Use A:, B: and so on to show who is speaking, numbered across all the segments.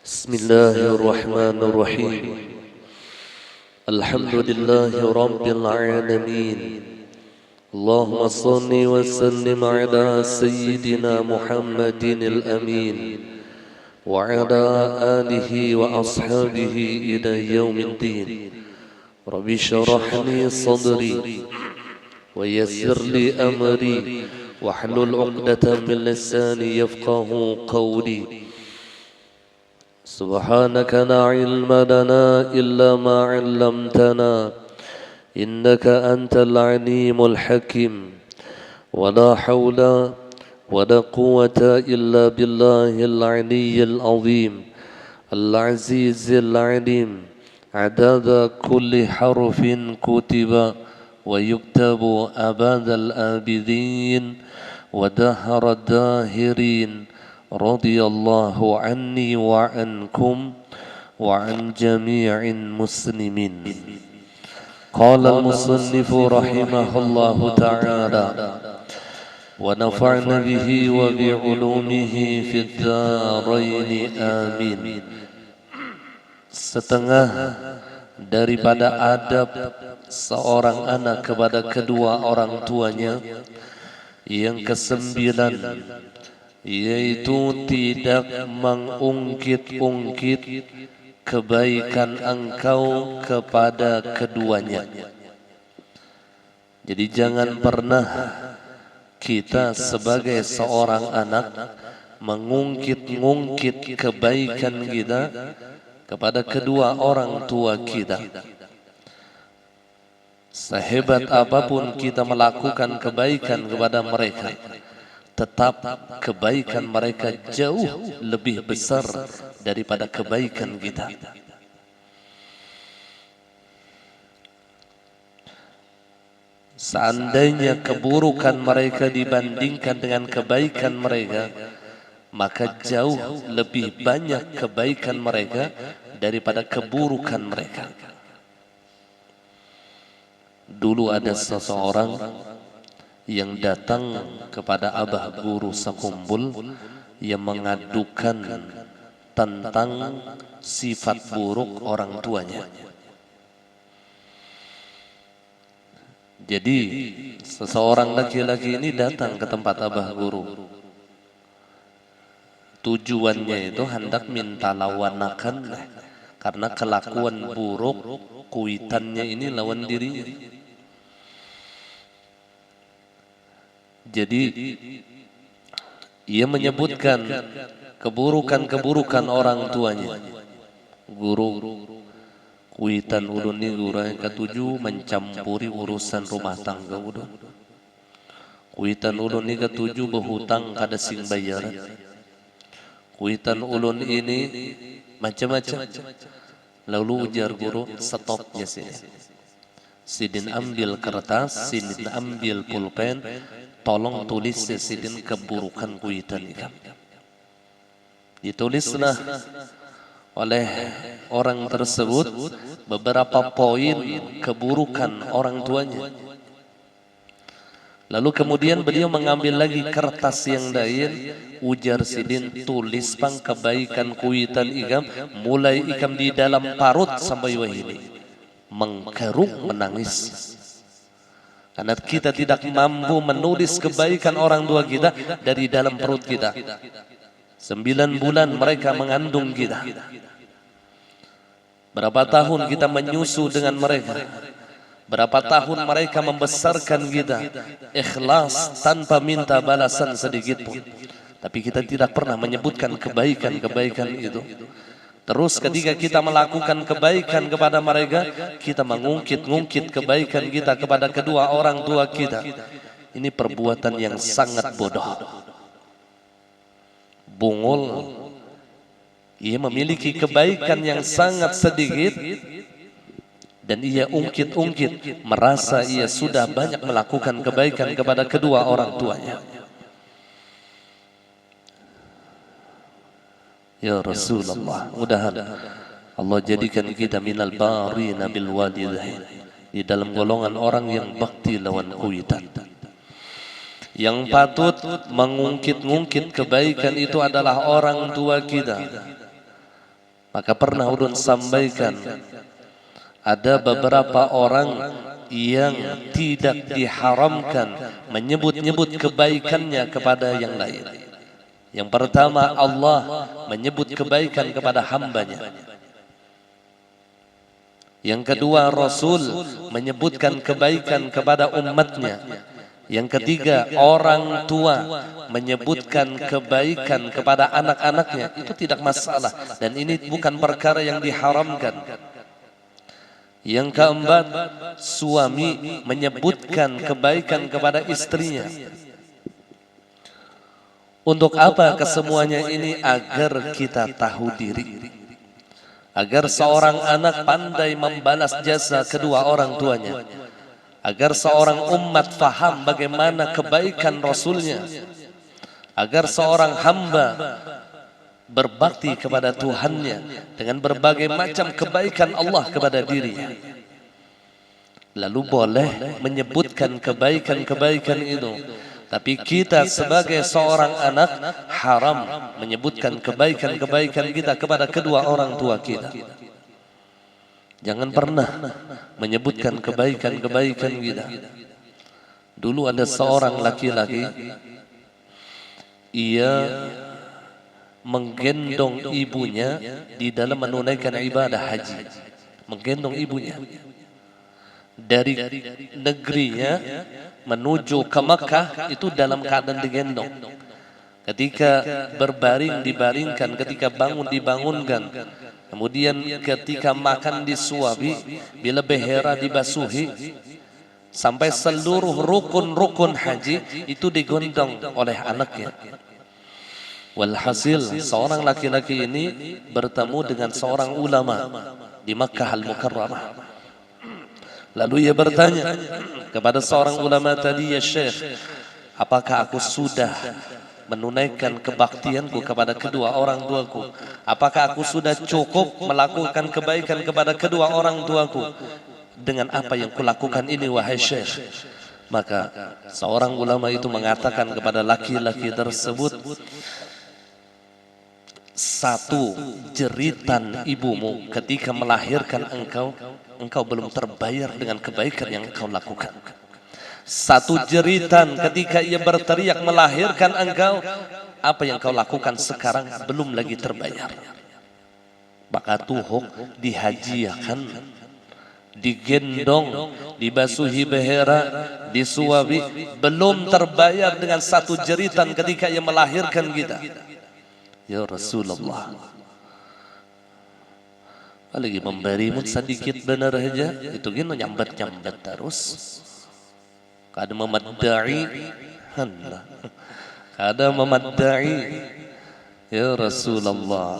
A: بسم الله الرحمن الرحيم. الحمد لله رب العالمين. اللهم صل وسلم على سيدنا محمد الأمين وعلى آله وأصحابه إلى يوم الدين. رب اشرح لي صدري ويسر لي أمري واحلل عقدة من لساني يفقه قولي. سبحانك لا علم لنا إلا ما علمتنا إنك أنت العليم الحكيم. ولا حول ولا قوة إلا بالله العلي العظيم العزيز العليم. عدد كل حرف كتب ويكتب أبد الآبدين ودهر الداهرين. رضي الله عني وعنكم وعن جميع المسلمين. قال المصنف رحمه الله تعالى ونفعنا به وبعلومه في الدارين آمين. Setengah daripada adab seorang anak kepada kedua orang tuanya yang kesembilan, yaitu tidak mengungkit-ungkit kebaikan engkau kepada keduanya. Jadi jangan pernah kita sebagai seorang anak mengungkit-ungkit kebaikan kita kepada kedua orang tua kita. Sehebat apapun kita melakukan kebaikan kepada mereka, tetap kebaikan mereka jauh lebih besar daripada kebaikan kita. Seandainya keburukan mereka dibandingkan dengan kebaikan mereka, maka jauh lebih banyak kebaikan mereka daripada keburukan mereka. Dulu ada seseorang yang datang kepada Abah Guru Sakumbul yang mengadukan tentang sifat buruk orang tuanya. Jadi seseorang laki-laki ini datang ke tempat Abah Guru. Tujuannya itu hendak minta lawanakan karena kelakuan buruk kuitannya ini lawan dirinya. Jadi ia menyebutkan keburukan-keburukan orang tuanya. Guru, kuitan ulun ni guru yang ketujuh mencampuri urusan rumah tangga ulun. Kuitan ulun ni ketujuh berhutang kada sing bayaran. Kuitan ulun ini macam-macam. Lalu ujar guru, stopnya sini. Sidin ambil kertas, sidin ambil pulpen, tolong tulis sidin keburukan kuitan ini. Ditulislah oleh orang tersebut beberapa poin keburukan orang tuanya. Lalu kemudian beliau mengambil lagi kertas yang lain, ujar sidin tulis pang kebaikan kuitan ikam, mulai ikam di dalam parut sampai wahini mengkeruk menangis. Karena kita tidak mampu menulis kebaikan orang tua kita dari dalam perut kita. 9 bulan mereka mengandung kita. Berapa tahun kita menyusu dengan mereka. Berapa tahun mereka membesarkan kita. Ikhlas tanpa minta balasan sedikit pun. Tapi kita tidak pernah menyebutkan kebaikan-kebaikan itu. Terus ketika kita melakukan kebaikan kepada mereka, kita mengungkit-ungkit kebaikan kita kepada kedua orang tua kita. Ini perbuatan yang sangat bodoh. Bungul. Ia memiliki kebaikan yang sangat sedikit dan ia ungkit-ungkit, merasa ia sudah banyak melakukan kebaikan kepada kedua orang tuanya. Ya Rasulullah, mudahan Allah jadikan kita minal barina bil walidain, di dalam golongan orang yang bakti lawan kuitan. Yang patut mengungkit-ungkit kebaikan itu adalah orang tua kita. Maka pernah ulun sampaikan, ada beberapa orang yang tidak diharamkan menyebut-nyebut kebaikannya kepada yang lain. Yang pertama, Allah menyebut kebaikan kepada hambanya. Yang kedua, Rasul menyebutkan kebaikan kepada umatnya. Yang ketiga, orang tua menyebutkan kebaikan kepada anak-anaknya. Itu tidak masalah, dan ini bukan perkara yang diharamkan. Yang keempat, suami menyebutkan kebaikan kepada istrinya. Untuk apa kesemuanya ini? Agar kita tahu diri, agar seorang anak pandai membalas jasa kedua orang tuanya, agar seorang umat faham bagaimana kebaikan Rasulnya, agar seorang hamba berbakti kepada Tuhannya dengan berbagai macam kebaikan Allah kepada dirinya. Lalu boleh menyebutkan kebaikan-kebaikan itu, tapi kita sebagai seorang anak haram menyebutkan kebaikan-kebaikan kita kepada kedua orang tua kita. Jangan pernah menyebutkan kebaikan-kebaikan kita. Dulu ada seorang laki-laki, ia menggendong ibunya di dalam menunaikan ibadah haji. Menggendong ibunya dari negerinya menuju ke Mekah itu dalam keadaan digendong. Ketika berbaring dibaringkan, ketika bangun dibangunkan, kemudian ketika makan disuapi, bila behera dibasuhi, sampai seluruh rukun-rukun haji itu digondong oleh anaknya. Walhasil, seorang laki-laki ini bertemu dengan seorang ulama di Makkah Al-Mukarramah. Lalu ia bertanya kepada seorang ulama tadi, "Ya Syekh, apakah aku sudah menunaikan kebaktianku kepada kedua orang tuaku? Apakah aku sudah cukup melakukan kebaikan kepada kedua orang tuaku dengan apa yang kulakukan ini, wahai Syekh?" Maka seorang ulama itu mengatakan kepada laki-laki tersebut, "Satu jeritan ibumu ketika melahirkan engkau belum terbayar dengan kebaikan yang engkau lakukan. Satu jeritan ketika ia berteriak melahirkan engkau, apa yang engkau lakukan sekarang belum lagi terbayar." Maka tuhuk dihajiakan, digendong, dibasuhi behera, disuabi, belum terbayar dengan satu jeritan ketika ia melahirkan kita. Ya Rasulullah, lagi memberimu sedikit benar aja, itu gini nyambat-nyambat terus. Kada memadai, kada memadai, ya Rasulullah.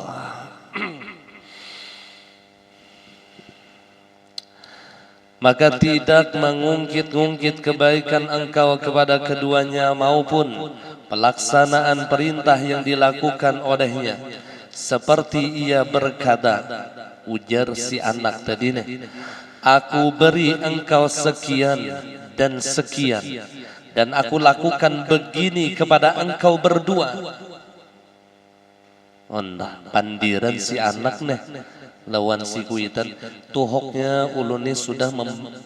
A: Maka tidak mengungkit-ungkit kebaikan engkau kepada keduanya maupun pelaksanaan perintah yang dilakukan olehnya. Seperti ia berkata, ujar si anak tadi nih, "Aku beri engkau sekian dan sekian, dan aku lakukan begini kepada engkau berdua." Onda pandiran si anak nih lawan si kuitan, tuhoknya ulun ini sudah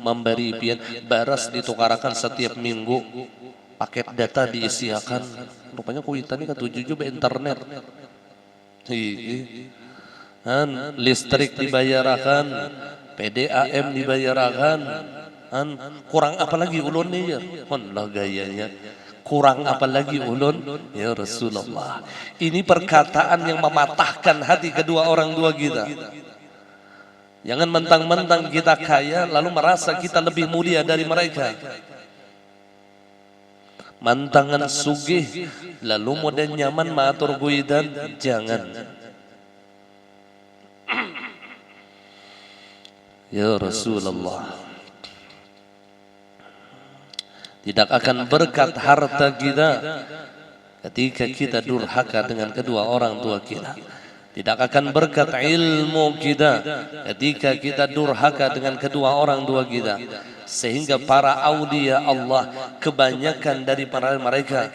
A: memberi pian baras ditukarakan setiap minggu, paket data diisiakan. Rupanya kuitan ini ketujuh juga internet. Listrik dibayarakan, PDAM dibayarakan, kurang apa lagi ulun nih ya? Allah gayanya, kurang apa lagi ulun? Ya Rasulullah, ini perkataan yang mematahkan hati kedua orang tua kita. Jangan mentang-mentang kita kaya lalu merasa kita lebih mulia dari mereka. Mantangan sugih lalu model nyaman matur guidan, jangan. Ya Rasulullah, tidak akan berkat harta kita ketika kita durhaka dengan kedua orang tua kita. Tidak akan berkat ilmu kita ketika kita durhaka dengan kedua orang tua kita. Sehingga para aulia Allah, kebanyakan dari para mereka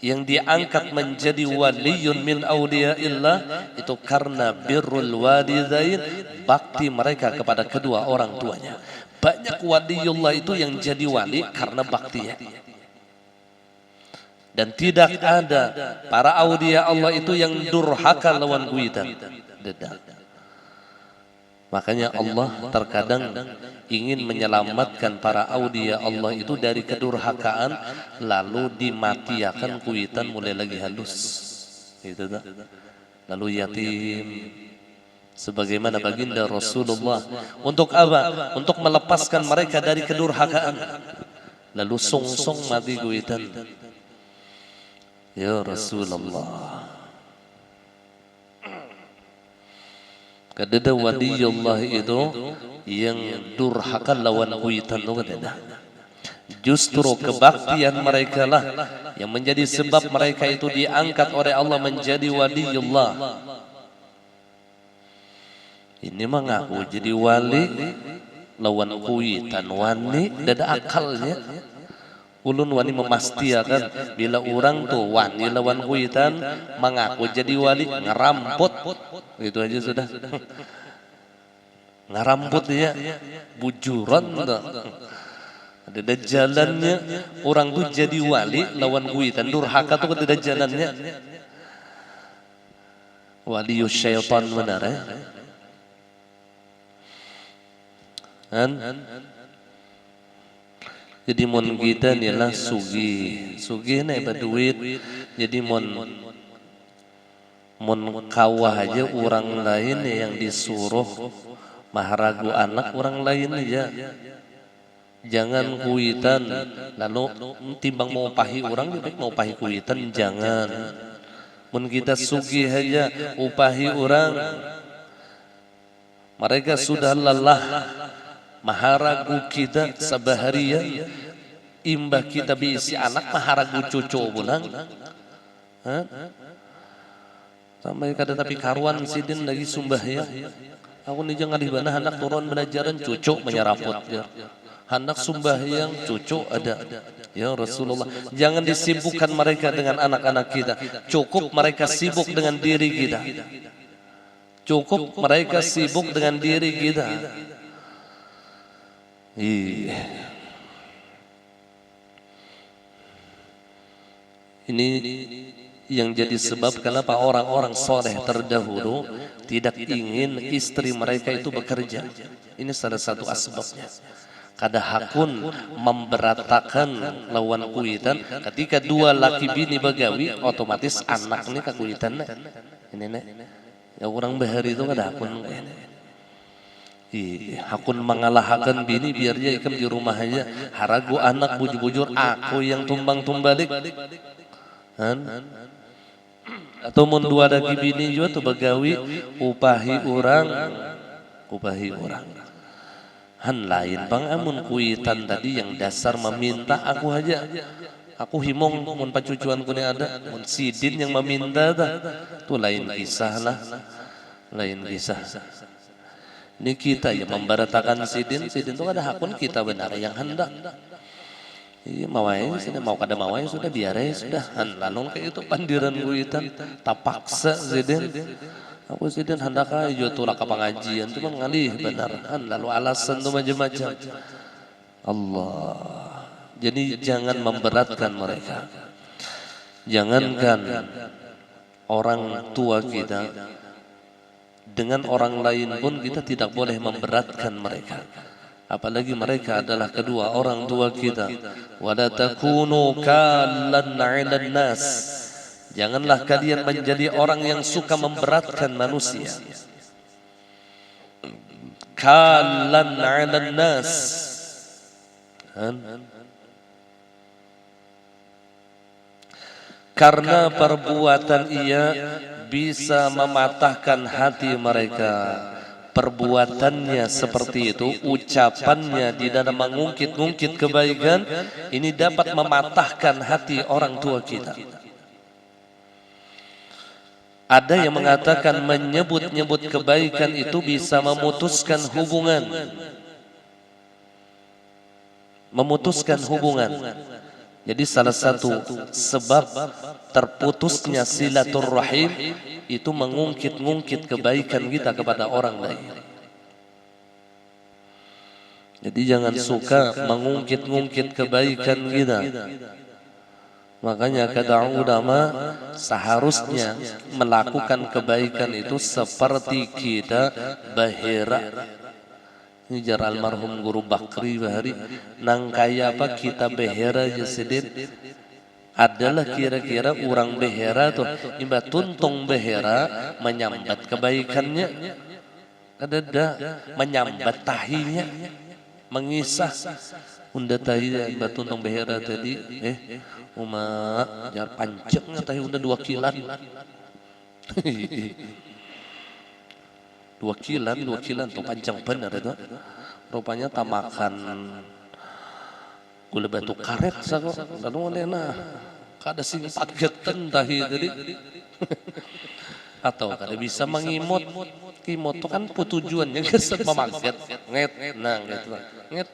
A: yang diangkat menjadi waliyun min auliyaillah itu karena birrul walidain, bakti mereka kepada kedua orang tuanya. Banyak waliullah itu yang jadi wali karena baktinya. Dan tidak ada para aulia Allah itu yang durhaka lawan kuitan. Makanya Allah terkadang ingin menyelamatkan para aulia Allah itu dari kedurhakaan, lalu dimatiakan kuitan mulai lagi halus. Gitu tak? Lalu yatim. Sebagaimana baginda Rasulullah. Untuk apa? Untuk melepaskan mereka dari kedurhakaan. Lalu song-song mati kuitan. Ya Rasulullah. Kadada waliyullah itu yang durhaka lawan kuitan itu kadada. Justru kebaktian mereka lah yang menjadi sebab mereka itu diangkat oleh Allah menjadi waliyullah. Ini mengaku jadi wali lawan kuitan wani dada akalnya. Ulun wani memastikan bila orang tuh wani lawan kuitan mengaku jadi wali ngeramput, gitu aja sudah. Ngeramput ya, bujuran tuh. Ada jalannya orang tuh jadi wali lawan kuitan, durhaka tuh ada jalannya. Walius syaitan benar ya. Jadi mon kita nilah sugi na iba duit. Jadi mon kawah aja orang lain yang disuruh maharagu anak orang lain aja. Jangan kuitan lalu timbang mau pahi orang lebih mau pahi kuitan, jangan. Mon kita sugi aja upahi orang, mereka sudah lelah maharagu kita sabaharian, imbah kita bisi anak maharagu cucu bulan. Sampai kada tapi karuan sidin lagi sumbah ya. Aku nih jangan di mana anak turun belajaran cucu menyeraput ya. Hendak sembahyang cucu ada. Ya Rasulullah, jangan disibukkan mereka dengan anak-anak kita. Cukup mereka sibuk dengan diri kita. Cukup mereka sibuk dengan diri kita. Ini yang jadi sebab kenapa orang-orang soleh terdahulu tidak ingin istri mereka itu bekerja. Ini salah satu asbabnya. Kada hakun memberatakan lawan kuitan ketika dua laki bini begawi, otomatis anak ini kakuitan ini ya orang bahari itu kada hakun hakun mengalahkan bini biar dia ikam di rumah aja. Haragu anak bujur-bujur aku yang tumbang-tumbalik. Atau mun dua lagi bini juga tuh begawi upahi orang. Han lain bang amun kuitan tadi yang dasar meminta aku aja. Aku himong mun pacucuan ku ada, mun sidin yang meminta tuh lain kisah lah. Lain kisah. Ini kita yang memberatakan sidin itu ada hakun kita benar yang hendak. Iya mawai sudah mau kada mawai sudah biarai sudah. Lanong kayak itu pandiran kuitan tapaksa sidin. Aku sidin hendak aja tulah ke pengajian cuma ngalih benar. Lalu alasan tuh macam-macam. Allah. Jadi jangan memberatkan mereka. Jangankan orang tua kita, dengan orang lain pun kita tidak boleh memberatkan mereka. Apalagi mereka adalah kedua orang tua kita. Wala takunu kallan 'alan nas. Janganlah kalian menjadi orang yang suka memberatkan manusia. Kallan 'alan nas. Karena perbuatan ia bisa mematahkan hati mereka. Perbuatannya seperti itu, ucapannya di dalam mengungkit-ungkit kebaikan, ini dapat mematahkan hati orang tua kita. Ada yang mengatakan menyebut-nyebut kebaikan itu bisa memutuskan hubungan. Memutuskan hubungan. Jadi salah satu sebab terputusnya silaturrahim itu mengungkit-ungkit kebaikan kita kepada orang lain. Jadi jangan suka mengungkit-ungkit kebaikan kita. Makanya kata ulama, seharusnya melakukan kebaikan itu seperti kita bahira. Ini jar almarhum Guru Bakri Bahari, nang kaya apa kita behera jasidin adalah kira-kira orang behera tuh imba tuntung behera menyambat kebaikannya, ada menyambat tahinya, mengisah unda tahi imba tuntung behera tadi jar panceknya tahi unda 2 kilan 2 kilan tuh panjang bener itu. Rupanya tak makan gula batu karet sako. Lalu mana kada sing pagetan tahi tadi. Atau kada bisa mengimut. Imut itu kan tujuannya kesan memaget. Nget, nah gitu. Nget,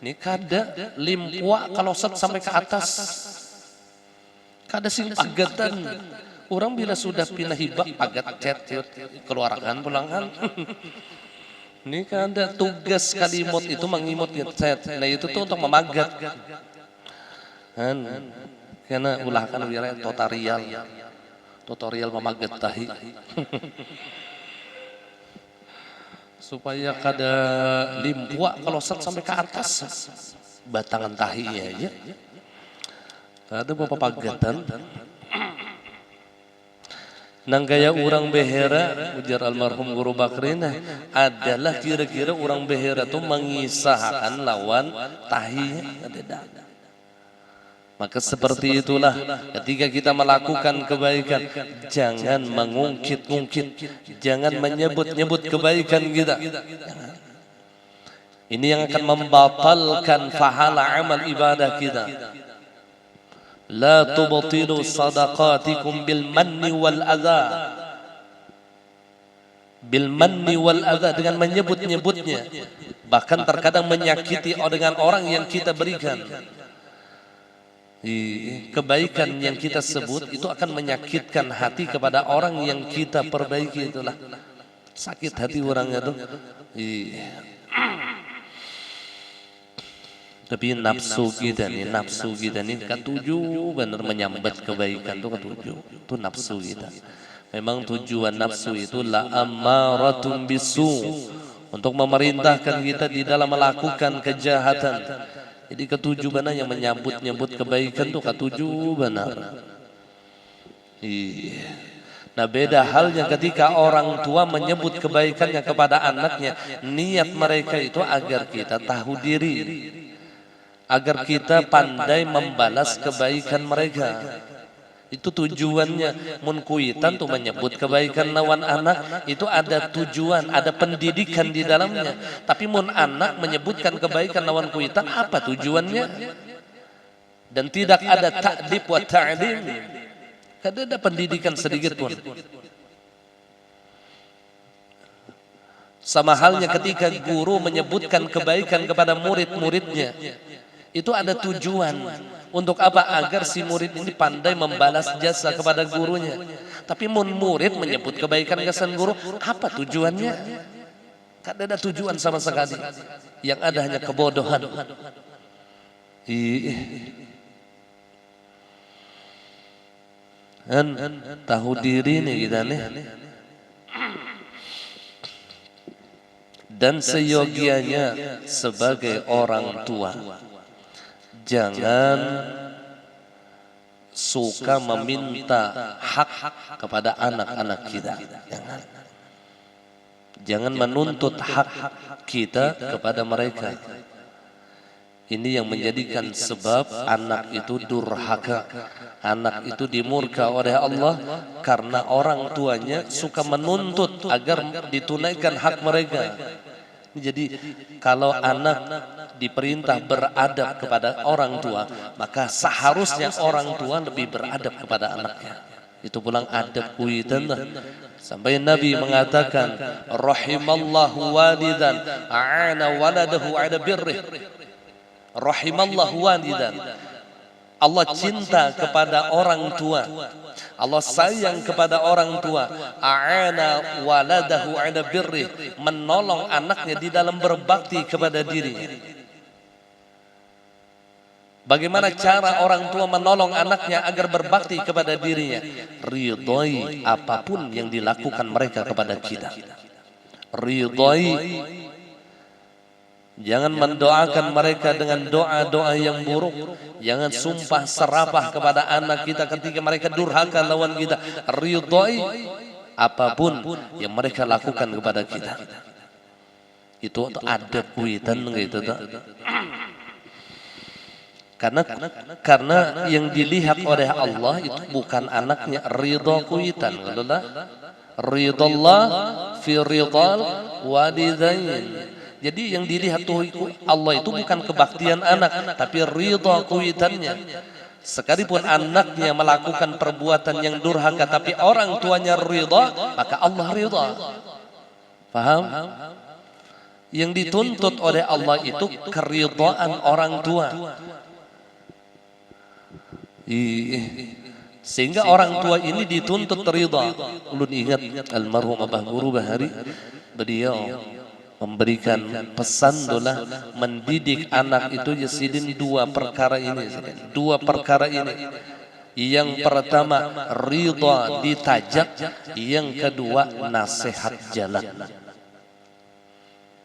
A: ini kada limpua kalau sampai ke atas. Kada sing pagetan. Orang bila sudah pindah hibak pagat cet keluarkan pulangan. Ini kan ada tugas kalimut itu mengimut cet. Nah itu tuh untuk memagat. Kan karena ulahkan wilayah tutorial memagat tahi. Supaya kada limpua kalau sampai ke atas batangan tahinya aja. Ada beberapa pagatan. Nang gaya orang behera, ujar almarhum Guru Bakrina, adalah kira-kira orang behera itu mengisahkan lawan tahinya. Maka seperti itulah ketika kita melakukan kebaikan, jangan mengungkit-ungkit, jangan menyebut-nyebut kebaikan kita. Ini yang akan membatalkan pahala amal ibadah kita. La tubtilu sadaqatikum bil manni wal adha. Bil manni wal adha, dengan menyebut-nyebutnya. Bahkan terkadang menyakiti dengan orang yang kita berikan. Kebaikan yang kita sebut itu akan menyakitkan hati kepada orang yang kita perbaiki, itulah sakit hati orangnya tuh. Tapi nafsu kita nih ketujuh benar menyambat kebaikan tuh ketujuh. Itu nafsu kita. Memang tujuan nafsu itu la ammaratun bisu, untuk memerintahkan kita di dalam melakukan kejahatan. Jadi ketujuh benar yang menyambut-nyambut kebaikan tuh ketujuh benar. Nah beda halnya ketika orang tua menyebut kebaikannya kepada anaknya. Niat mereka itu agar kita tahu diri, agar kita pandai membalas kebaikan mereka. Itu tujuannya. Mun kuitan tuh menyebut kebaikan lawan anak, itu ada tujuan, ada pendidikan di dalamnya. Tapi mun anak menyebutkan kebaikan lawan kuitan, apa tujuannya? Dan tidak ada ta'dib wa ta'lim. Kada ada pendidikan sedikit pun. Sama halnya ketika guru menyebutkan kebaikan kepada murid-muridnya, itu ada tujuan. Untuk apa? Agar si murid ini pandai membalas jasa kepada gurunya. Tapi murid menyebut kebaikan kesan guru, apa tujuannya? Tidak ada tujuan sama sekali. Yang ada hanya kebodohan. Tahu diri nih kita nih. Dan seyogianya sebagai orang tua, jangan suka meminta hak kepada anak-anak kita. Jangan menuntut hak kita kepada mereka. Ini yang menjadikan sebab anak itu durhaka, anak itu dimurka oleh Allah karena orang tuanya suka menuntut agar ditunaikan hak mereka. Jadi kalau anak diperintah beradab kepada orang tua, maka seharusnya orang tua lebih beradab kepada anaknya. Itu pulang adab kuitan. Sampai Nabi mengatakan, rahimallahu walidan a'ana waladahu 'ala birrih. Rahimallahu walidan. Allah cinta kepada orang tua. Allah sayang kepada orang tua. A'ana waladahu 'ala birri, menolong anaknya di dalam berbakti kepada dirinya. Bagaimana cara orang tua menolong anaknya agar berbakti kepada dirinya? Ridhoi apapun yang dilakukan mereka kepada kita. Ridhoi. Jangan mendoakan mereka dengan doa-doa yang buruk. Jangan sumpah serapah kepada anak kita ketika mereka durhaka lawan kita. Ridhoi apapun yang mereka lakukan kepada kita. Itu ada kuitan gitu. Karena yang dilihat oleh Allah itu bukan anaknya, ridha kuitan. Ridallah fi ridal walidain. Jadi yang dilihat Allah itu bukan kebaktian anak, tapi ridha kuitannya. Sekalipun anaknya melakukan perbuatan yang durhaka, tapi orang tuanya ridha, maka Allah ridha. Paham? Yang dituntut oleh Allah itu keridhaan orang tua. Sehingga orang tua ini dituntut ridha. Ulun ingat almarhum Abah Guru Bahari, beliau memberikan pesan dola mendidik anak itu Yasidin dua perkara ini. Yang pertama ridha ditajak, yang kedua nasihat jalan.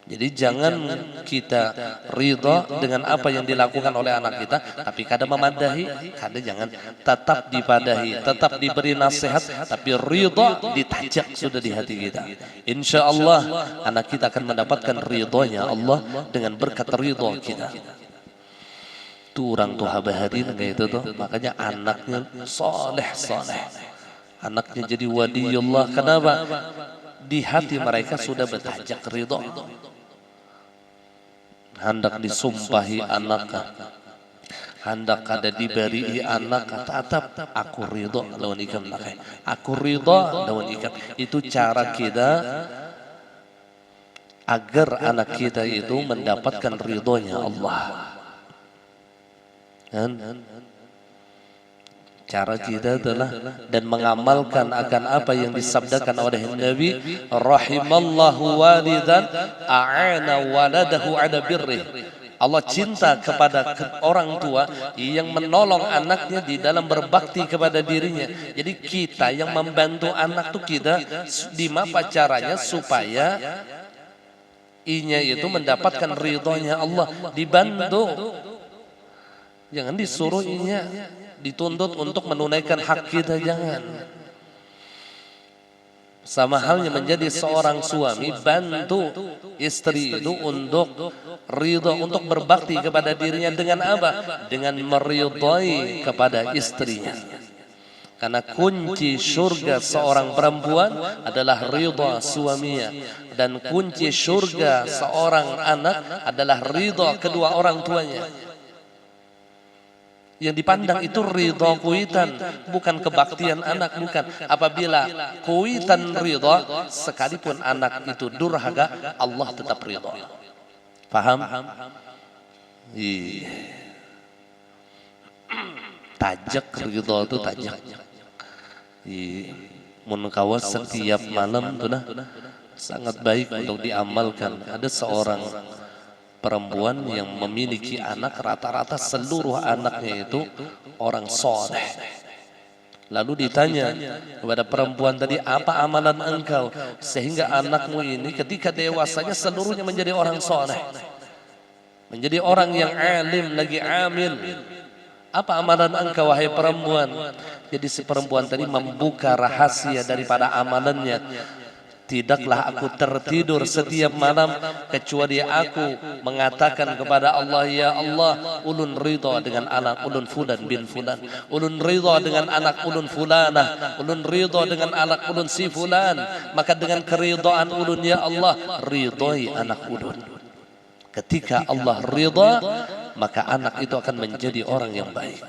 A: Jadi jangan kita ridha dengan apa yang dilakukan oleh anak kita, tapi kadang memadahi, kadang jangan. Tetap dipadahi, tetap diberi nasihat, tapi ridha ditajak sudah di hati kita. Insya Allah anak kita akan mendapatkan ridhonya Allah dengan berkat ridha kita. Tuh orang tua Bahari kayak itu tuh, makanya anaknya soleh. Anaknya jadi waliullah. Kenapa? Di hati mereka sudah bertajak ridha. Hendak disumpahi anak, hendak ada diberi anak, tetap aku ridha lawan ikam nakai. Aku ridha lawan ikam. Itu cara kita agar anak kita itu mendapatkan ridhonya Allah. Cara kita adalah dan mengamalkan akan apa yang disabdakan oleh Nabi, rahimallahu walidan a'ana waladahu 'ala birri. Allah cinta kepada orang tua yang menolong anaknya di dalam berbakti kepada dirinya. Jadi kita yang membantu anak tuh kita, di mana caranya supaya inya itu mendapatkan ridhonya Allah, dibantu. Jangan disuruh inya dituntut untuk menunaikan hak kita, jangan. Sama halnya menjadi seorang suami, bantu istri itu untuk ridha, untuk berbakti kepada dirinya dengan apa? Dengan meridhai kepada istrinya. Karena kunci surga seorang perempuan adalah ridha suaminya, dan kunci surga seorang anak adalah ridha kedua orang tuanya. Yang dipandang itu ridha kuitan, bukan kebaktian anak, bukan. Apabila kuitan ridha, sekalipun anak itu durhaka, Allah tetap ridha. Paham? Tajak ridha itu tajak. Mun kawas setiap malam tuh nah sangat baik untuk diamalkan. Ada seorang perempuan yang memiliki anak, rata-rata seluruh anaknya itu orang soleh. Lalu ditanya kepada perempuan tadi, apa amalan engkau sehingga anakmu ini ketika dewasanya seluruhnya menjadi orang soleh, menjadi orang yang alim lagi amil? Apa amalan engkau wahai perempuan? Jadi si perempuan tadi membuka rahasia daripada amalannya. Tidaklah aku tertidur setiap malam kecuali aku mengatakan kepada Allah, ya Allah, ulun ridha dengan anak ulun fulan bin fulan, ulun ridha dengan anak ulun fulanah, ulun ridha dengan anak ulun si fulan. Maka dengan keridhaan ulun, ya Allah, ridhai anak ulun. Ketika Allah ridha, maka anak itu akan menjadi orang yang baik.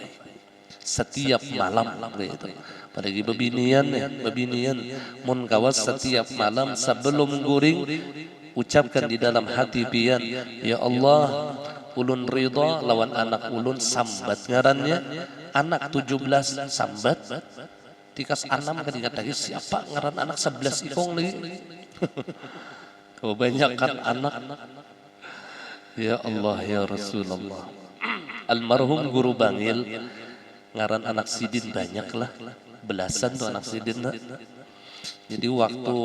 A: Setiap malam gitu. Pada bebinian mun kawas setiap malam sebelum guring ucapkan di dalam hati pian, ya Allah, ulun ridha lawan anak ulun sambat ngarannya, anak 17 sambat, tikas 6 kan ingat lagi siapa ngaran anak 11 ikong lagi. Kebanyakan anak. Ya Allah ya Rasulullah. Almarhum Guru Bangil ngaran anak sidin banyak lah, belasan tuh anak sidin lah. Jadi waktu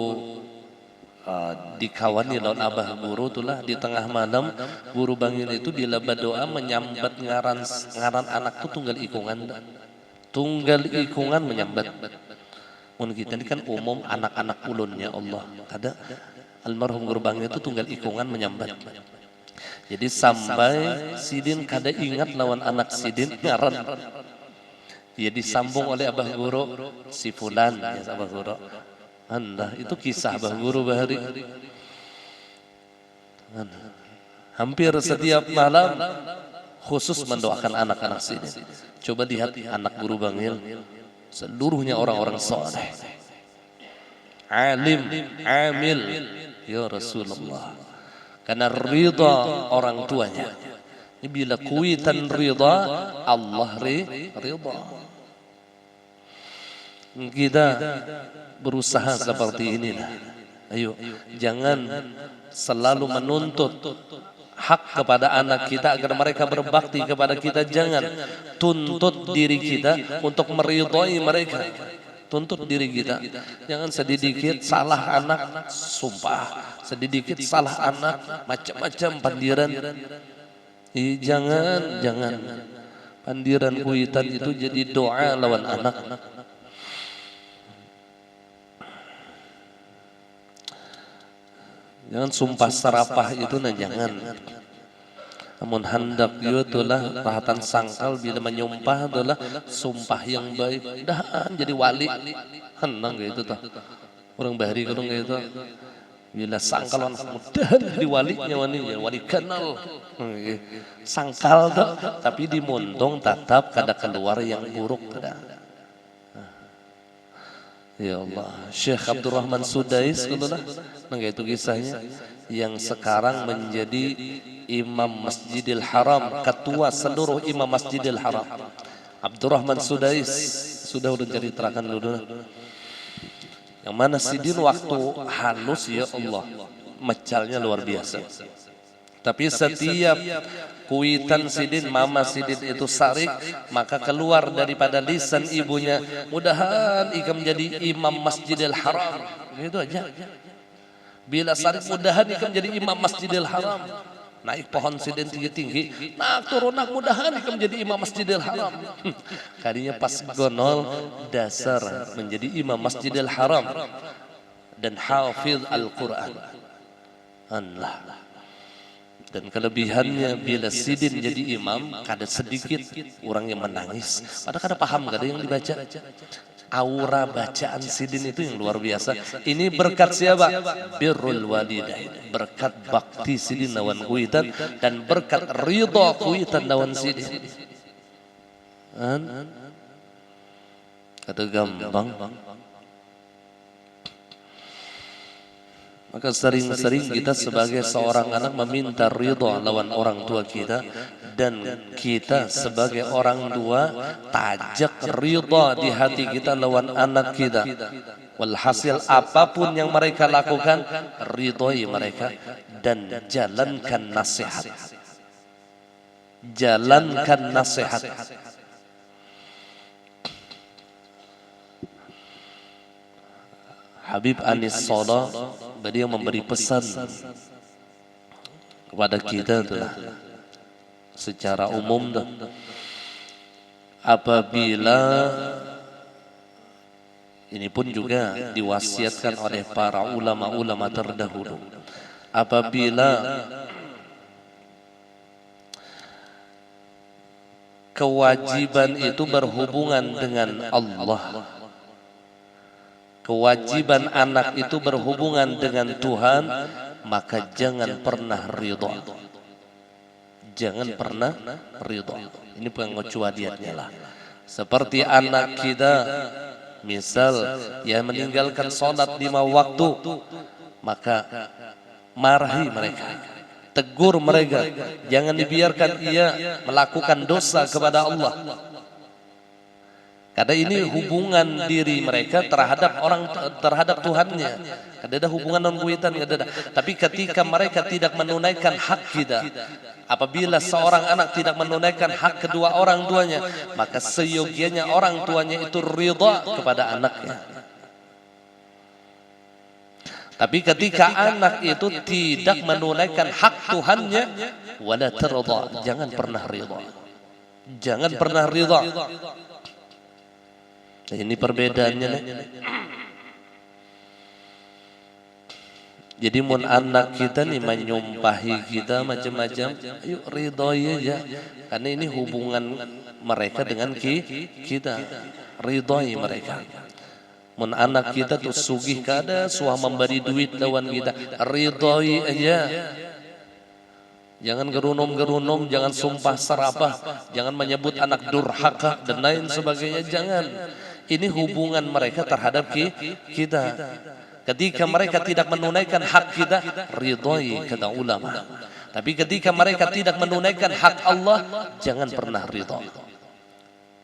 A: dikawani lawan abah guru itulah di tengah malam Guru Bangil itu bila berdoa menyambat ngaran anak tuh tunggal ikungan menyambat. Mun kita ini kan umum anak-anak ulunnya Allah ada almarhum Guru Bangil itu tunggal ikungan menyambat. Jadi sampai sidin kada ingat lawan anak sidin ngaran. Ya disambung oleh abah guru si fulan ya abah guru. Anda itu kisah abah guru bahari. Hampir setiap malam khusus mendoakan anak-anak sidin. Coba lihat anak Guru Bangil, seluruhnya orang-orang soleh, alim, amil, ya Rasulullah. Karena ridha orang tuanya. Ini bila kuitan ridha, Allah ridha. Kita berusaha seperti inilah. Ayo, jangan selalu menuntut hak kepada anak kita agar mereka berbakti kepada kita. Jangan tuntut diri kita untuk meridhai mereka. Tuntut diri kita. Jangan sedikit salah anak sumpah, sedikit salah anak macam-macam pandiran. Jangan pandiran kuitan itu jadi doa lawan anak. Jangan sumpah serapah itu nah jangan. Namun hendak itulah rahatan sangkal bila menyumpah adalah sumpah yang baik. Dahan jadi wali. Henang gitu tuh. Orang bahari kurang gitu. Bila sangkal anak mudah jadi walinya wali kenal. Sangkal tuh tapi dimuntung tetap kada keluar yang buruk kada. Ya Allah, Syekh Abdurrahman Sudais itu kisahnya yang sekarang menjadi Imam Masjidil Haram, ketua seluruh Imam Masjidil Haram. Abdurrahman Sudais sudah ceritakan dulu. Yang mana sidin waktu halus ya Allah, mecalnya luar biasa. Tapi setiap kuitan sidin, mama sidin itu sarik, maka keluar daripada lisan ibunya, mudahan ika menjadi imam Masjidil Haram. Itu aja. Bila sarik, mudahan ika menjadi imam Masjidil Haram. Naik pohon sidin tinggi-tinggi, nak turun nak mudahan ika menjadi imam Masjidil Haram. Kadinya pas gonol dasar menjadi imam Masjidil Haram dan hafiz Al-Quran. Allah. Dan kelebihannya bila sidin jadi imam, kada sedikit orang yang menangis. Padahal kada paham, kada yang dibaca. Aura bacaan sidin itu yang luar biasa. Ini berkat siapa? Birrul walidain. Berkat bakti sidin lawan kuitan dan berkat ridha kuitan lawan sidin. Kada gampang. Maka sering-sering kita sebagai seorang anak meminta ridha lawan orang tua kita, dan kita sebagai orang tua tajak ridha di hati kita lawan anak kita. Walhasil apapun yang mereka lakukan, ridhoi mereka dan jalankan nasihat. Jalankan nasihat. Habib Anis Soda beliau memberi pesan kepada kita itulah secara umum dah. Apabila ini pun juga diwasiatkan oleh para ulama-ulama terdahulu, apabila kewajiban itu berhubungan dengan Allah, kewajiban anak itu berhubungan dengan Tuhan, maka jangan pernah ridha. Jangan pernah ridha. Ini pengecualiannya lah. Seperti anak kita, misal yang meninggalkan sholat 5 waktu, maka marahi mereka. tegur mereka, jangan dibiarkan ia melakukan dosa kepada Allah. Karena ini hubungan diri mereka terhadap Tuhannya. Ada hubungan non-kuitan, tapi ketika mereka tidak menunaikan hak kita, apabila seorang anak tidak menunaikan hak kedua orang tuanya, maka seyogianya orang tuanya itu ridha kepada anaknya. Tapi ketika anak itu tidak menunaikan hak Tuhannya, wala tarda, jangan pernah ridha. Jangan pernah ridha. Ini perbedaannya nih. Jadi mun anak kita nih menyumpahi kita macam-macam, ayo ridhoi aja. Karena ini hubungan mereka dengan kita. Ridhoi mereka. Mun anak kita tuh sugih kada, suah memberi duit lawan kita, ridhoi aja. Jangan gerunom-gerunom, jangan sumpah serapah, jangan menyebut anak durhaka dan lain sebagainya, jangan. Ini hubungan mereka terhadap kita. Ketika mereka tidak menunaikan hak kita, ridhoi kata ulama. Tapi ketika mereka tidak menunaikan hak Allah, jangan pernah ridha.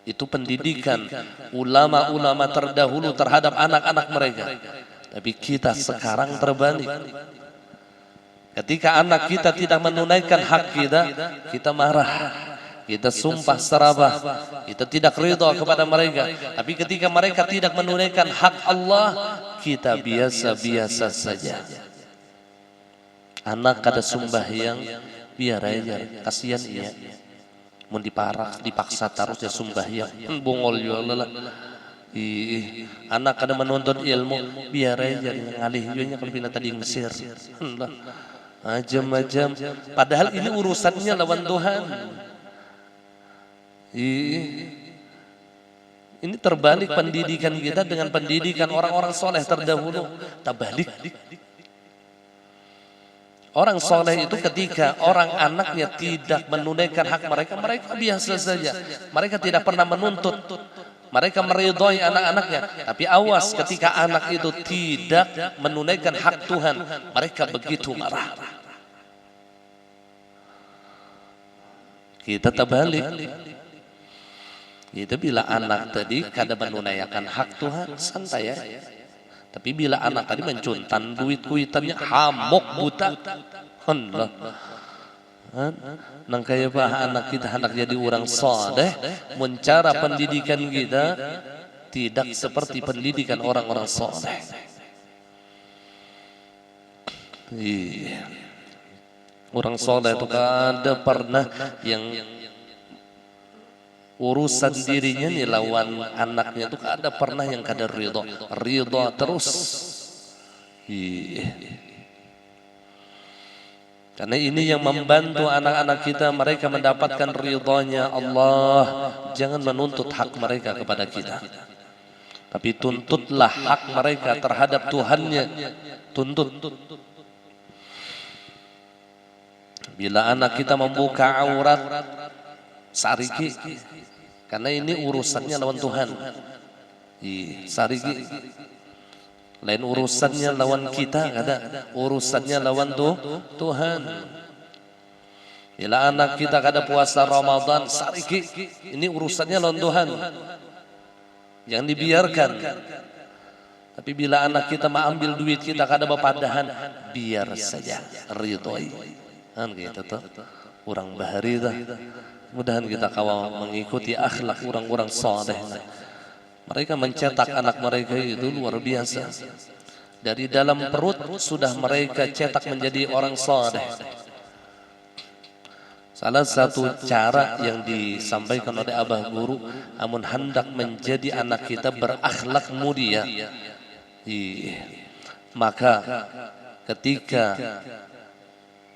A: Itu pendidikan ulama-ulama terdahulu terhadap anak-anak mereka. Tapi kita sekarang terbalik. Ketika anak kita tidak menunaikan hak kita, kita marah. Kita sumpah serapah, kita tidak ridha kepada mereka. Tapi ketika mereka tidak menunaikan hak Allah, kita biasa-biasa saja. Anak kada sembahyang, biar aja, kasihan ia. Mau dipaksa terus ya sembahyang, bongol juga lah. Anak kada menuntut ilmu, biar aja ngalih juga kalau bila tadi Mesir. Macam-macam. Padahal ini urusannya lawan Tuhan. Ini terbalik pendidikan kita dengan pendidikan orang-orang soleh terdahulu. Terbalik. Orang soleh itu ketika orang anaknya tidak menunaikan hak mereka, mereka biasa saja. Mereka tidak pernah menuntut. Mereka meridhoi anak-anaknya. Tapi awas ketika anak itu tidak menunaikan hak Tuhan, mereka begitu marah. Kita terbalik. Itu bila anak tadi kada menunaikan hak Tuhan, santai ya. Tapi bila anak tadi mencuntan duit-duitannya, hamok buta. Allah. Nang kaya pa anak kita hendak jadi orang saleh, mencara pendidikan kita tidak seperti pendidikan orang-orang saleh. Orang saleh itu kada pernah yang urusan dirinya nih lawan anaknya tuh ada pernah yang kada ridha terus. Karena ini yang membantu anak-anak kita, mereka mendapatkan ridhonya Allah. Jangan menuntut hak mereka kepada kita, tapi tuntutlah hak mereka terhadap Tuhannya. Tuntut. Bila anak kita membuka aurat, sariki, karena ini urusannya lawan Tuhan. Sariki. Lain urusannya lawan kita, ada urusannya lawan Tuhan. Bila anak kita kada puasa Ramadan, sariki, ini urusannya lawan Tuhan. Jangan dibiarkan. Tapi bila anak kita mengambil duit kita kada bepadahan, biar saja, ridhoi. Kan gitu tuh. Orang bahari dah. Mudahan kita kawal mengikuti akhlak orang-orang saleh. Mereka mencetak anak mereka itu luar biasa. Dari dalam perut sudah mereka cetak menjadi orang saleh. Salah satu cara yang disampaikan oleh Abah Guru, amun hendak menjadi anak kita berakhlak mulia, maka ketika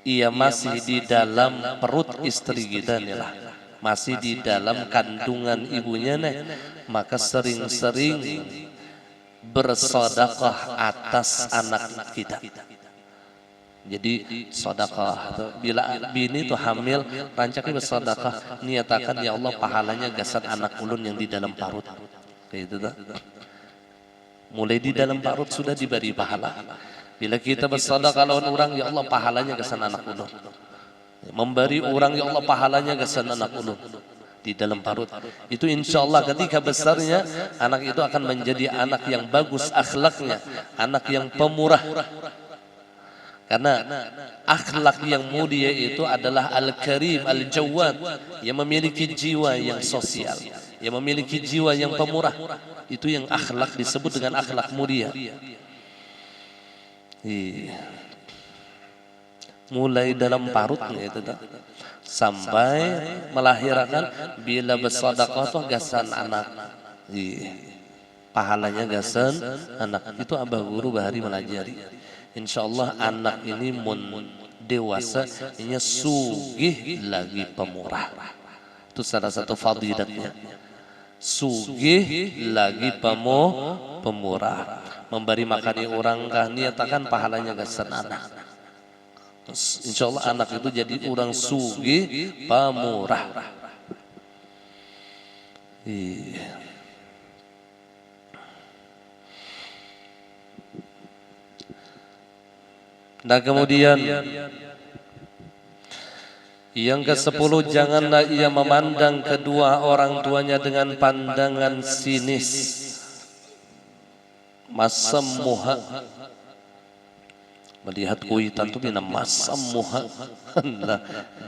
A: ia masih di dalam perut istri kita nih lah, masih di dalam kandungan ibunya nih, maka sering-sering bersedekah atas anak kita. Jadi sedekah, bila bini itu hamil, rancaknya bersedekah, niatakan ya Allah pahalanya gasan anak ulun yang di dalam parut. Kayak itu dah. Mulai di dalam parut sudah diberi pahala. Bila kita bersedekah lawan orang, ya Allah pahalanya gasan anak ulun. Memberi orang ya Allah pahalanya kesan anak ulun di dalam parut. Itu insya Allah ketika besarnya anak itu akan menjadi anak yang bagus akhlaknya, anak yang pemurah. Karena akhlak yang mulia itu adalah al-karim, al-jawad, yang memiliki jiwa yang sosial, yang memiliki jiwa yang pemurah. Itu yang akhlak disebut dengan akhlak mulia. Mulai dalam parutnya itu sampai melahirkan, bila bersedekah tuh gasan anak. Pahalanya gasan anak. Itu Abah Guru Bahari melajari. Insyaallah anak ini mun dewasa ini sugih lagi pemurah. Itu salah satu fadilatnya. Sugih lagi pemurah. Memberi makani orang kah niatakan pahalanya gasan anak. Insyaallah anak itu jadi orang sugih pemurah. Nah kemudian yang ke-10, janganlah ia memandang kedua orang tuanya dengan pandangan sinis, masam muha. Melihat kuitan itu bina masam muha.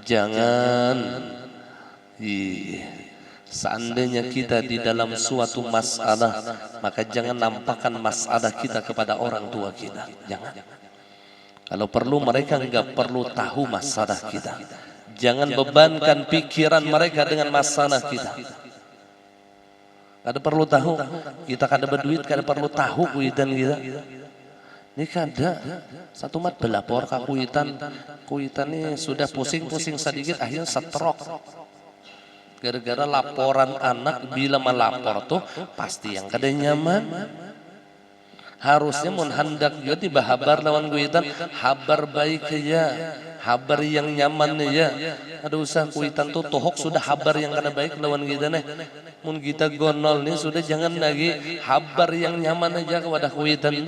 A: Jangan. Seandainya kita di dalam suatu masalah, maka jangan nampakkan masalah kita kepada orang tua kita. Jangan. Kalau perlu mereka enggak perlu tahu masalah kita. Jangan bebankan pikiran mereka dengan masalah kita. Kada perlu tahu. Kita kada berduit, kada perlu tahu kuitan kita. Ini kada. Satu mat belapor ke kuitan. Kuitan ini sudah pusing-pusing sedikit, akhirnya stroke. Gara-gara laporan anak, bila melapor tuh pasti yang kada nyaman. Harusnya mun hendak jadi bahabar lawan kuitan, habar baik ya, habar yang nyaman ya. Ada usah kuitan tuh tohok sudah habar yang kada baik lawan kita nih. Mun kita gonol nih sudah jangan lagi habar yang nyaman aja kepada kuitan.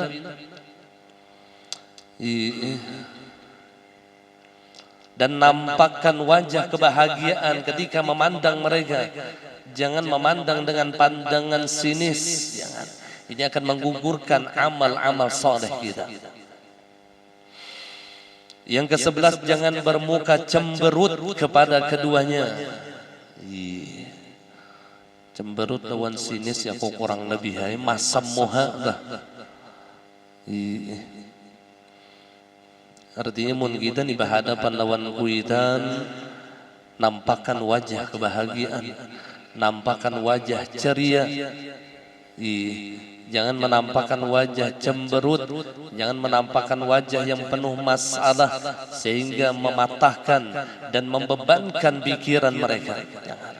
A: Dan nampakkan wajah kebahagiaan ketika memandang mereka. Jangan memandang dengan pandangan sinis. Jangan. Ini akan menggugurkan amal-amal soleh kita. Yang ke-11, jangan bermuka cemberut kepada keduanya. Cemberut lawan sinis ya kok kurang lebih hai masam moha lah. Artinya mun kita di hadapan lawan kuitan, nampakkan wajah kebahagiaan, nampakkan wajah ceria. Jangan menampakkan wajah cemberut, jangan menampakkan wajah yang penuh masalah sehingga mematahkan dan membebankan pikiran mereka. Jangan.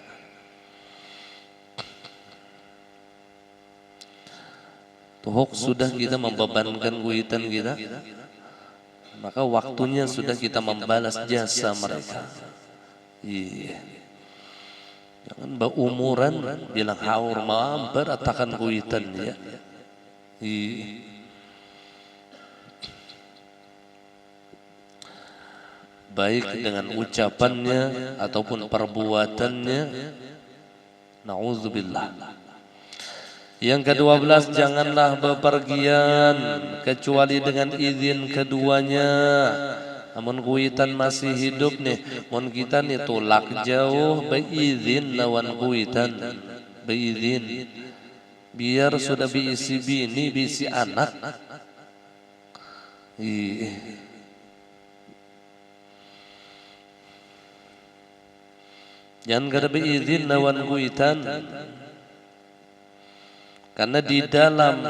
A: Tuhuk sudah kita membebankan kuitan kita, maka waktunya sudah kita membalas jasa mereka. Jangan berumuran bilang haur mabar atakan kuitan ya. Baik dengan ucapannya ataupun perbuatannya. Nauzubillah. Yang ke-12, janganlah bepergian kecuali dengan izin keduanya. Namun kuitan masih hidup nih, mun kita nih tolak jauh, beizin lawan kuitan, beizin. Biar sudah biisi bini, biisi anak. Jangan kada beizin lawan kuitan. Karena di dalam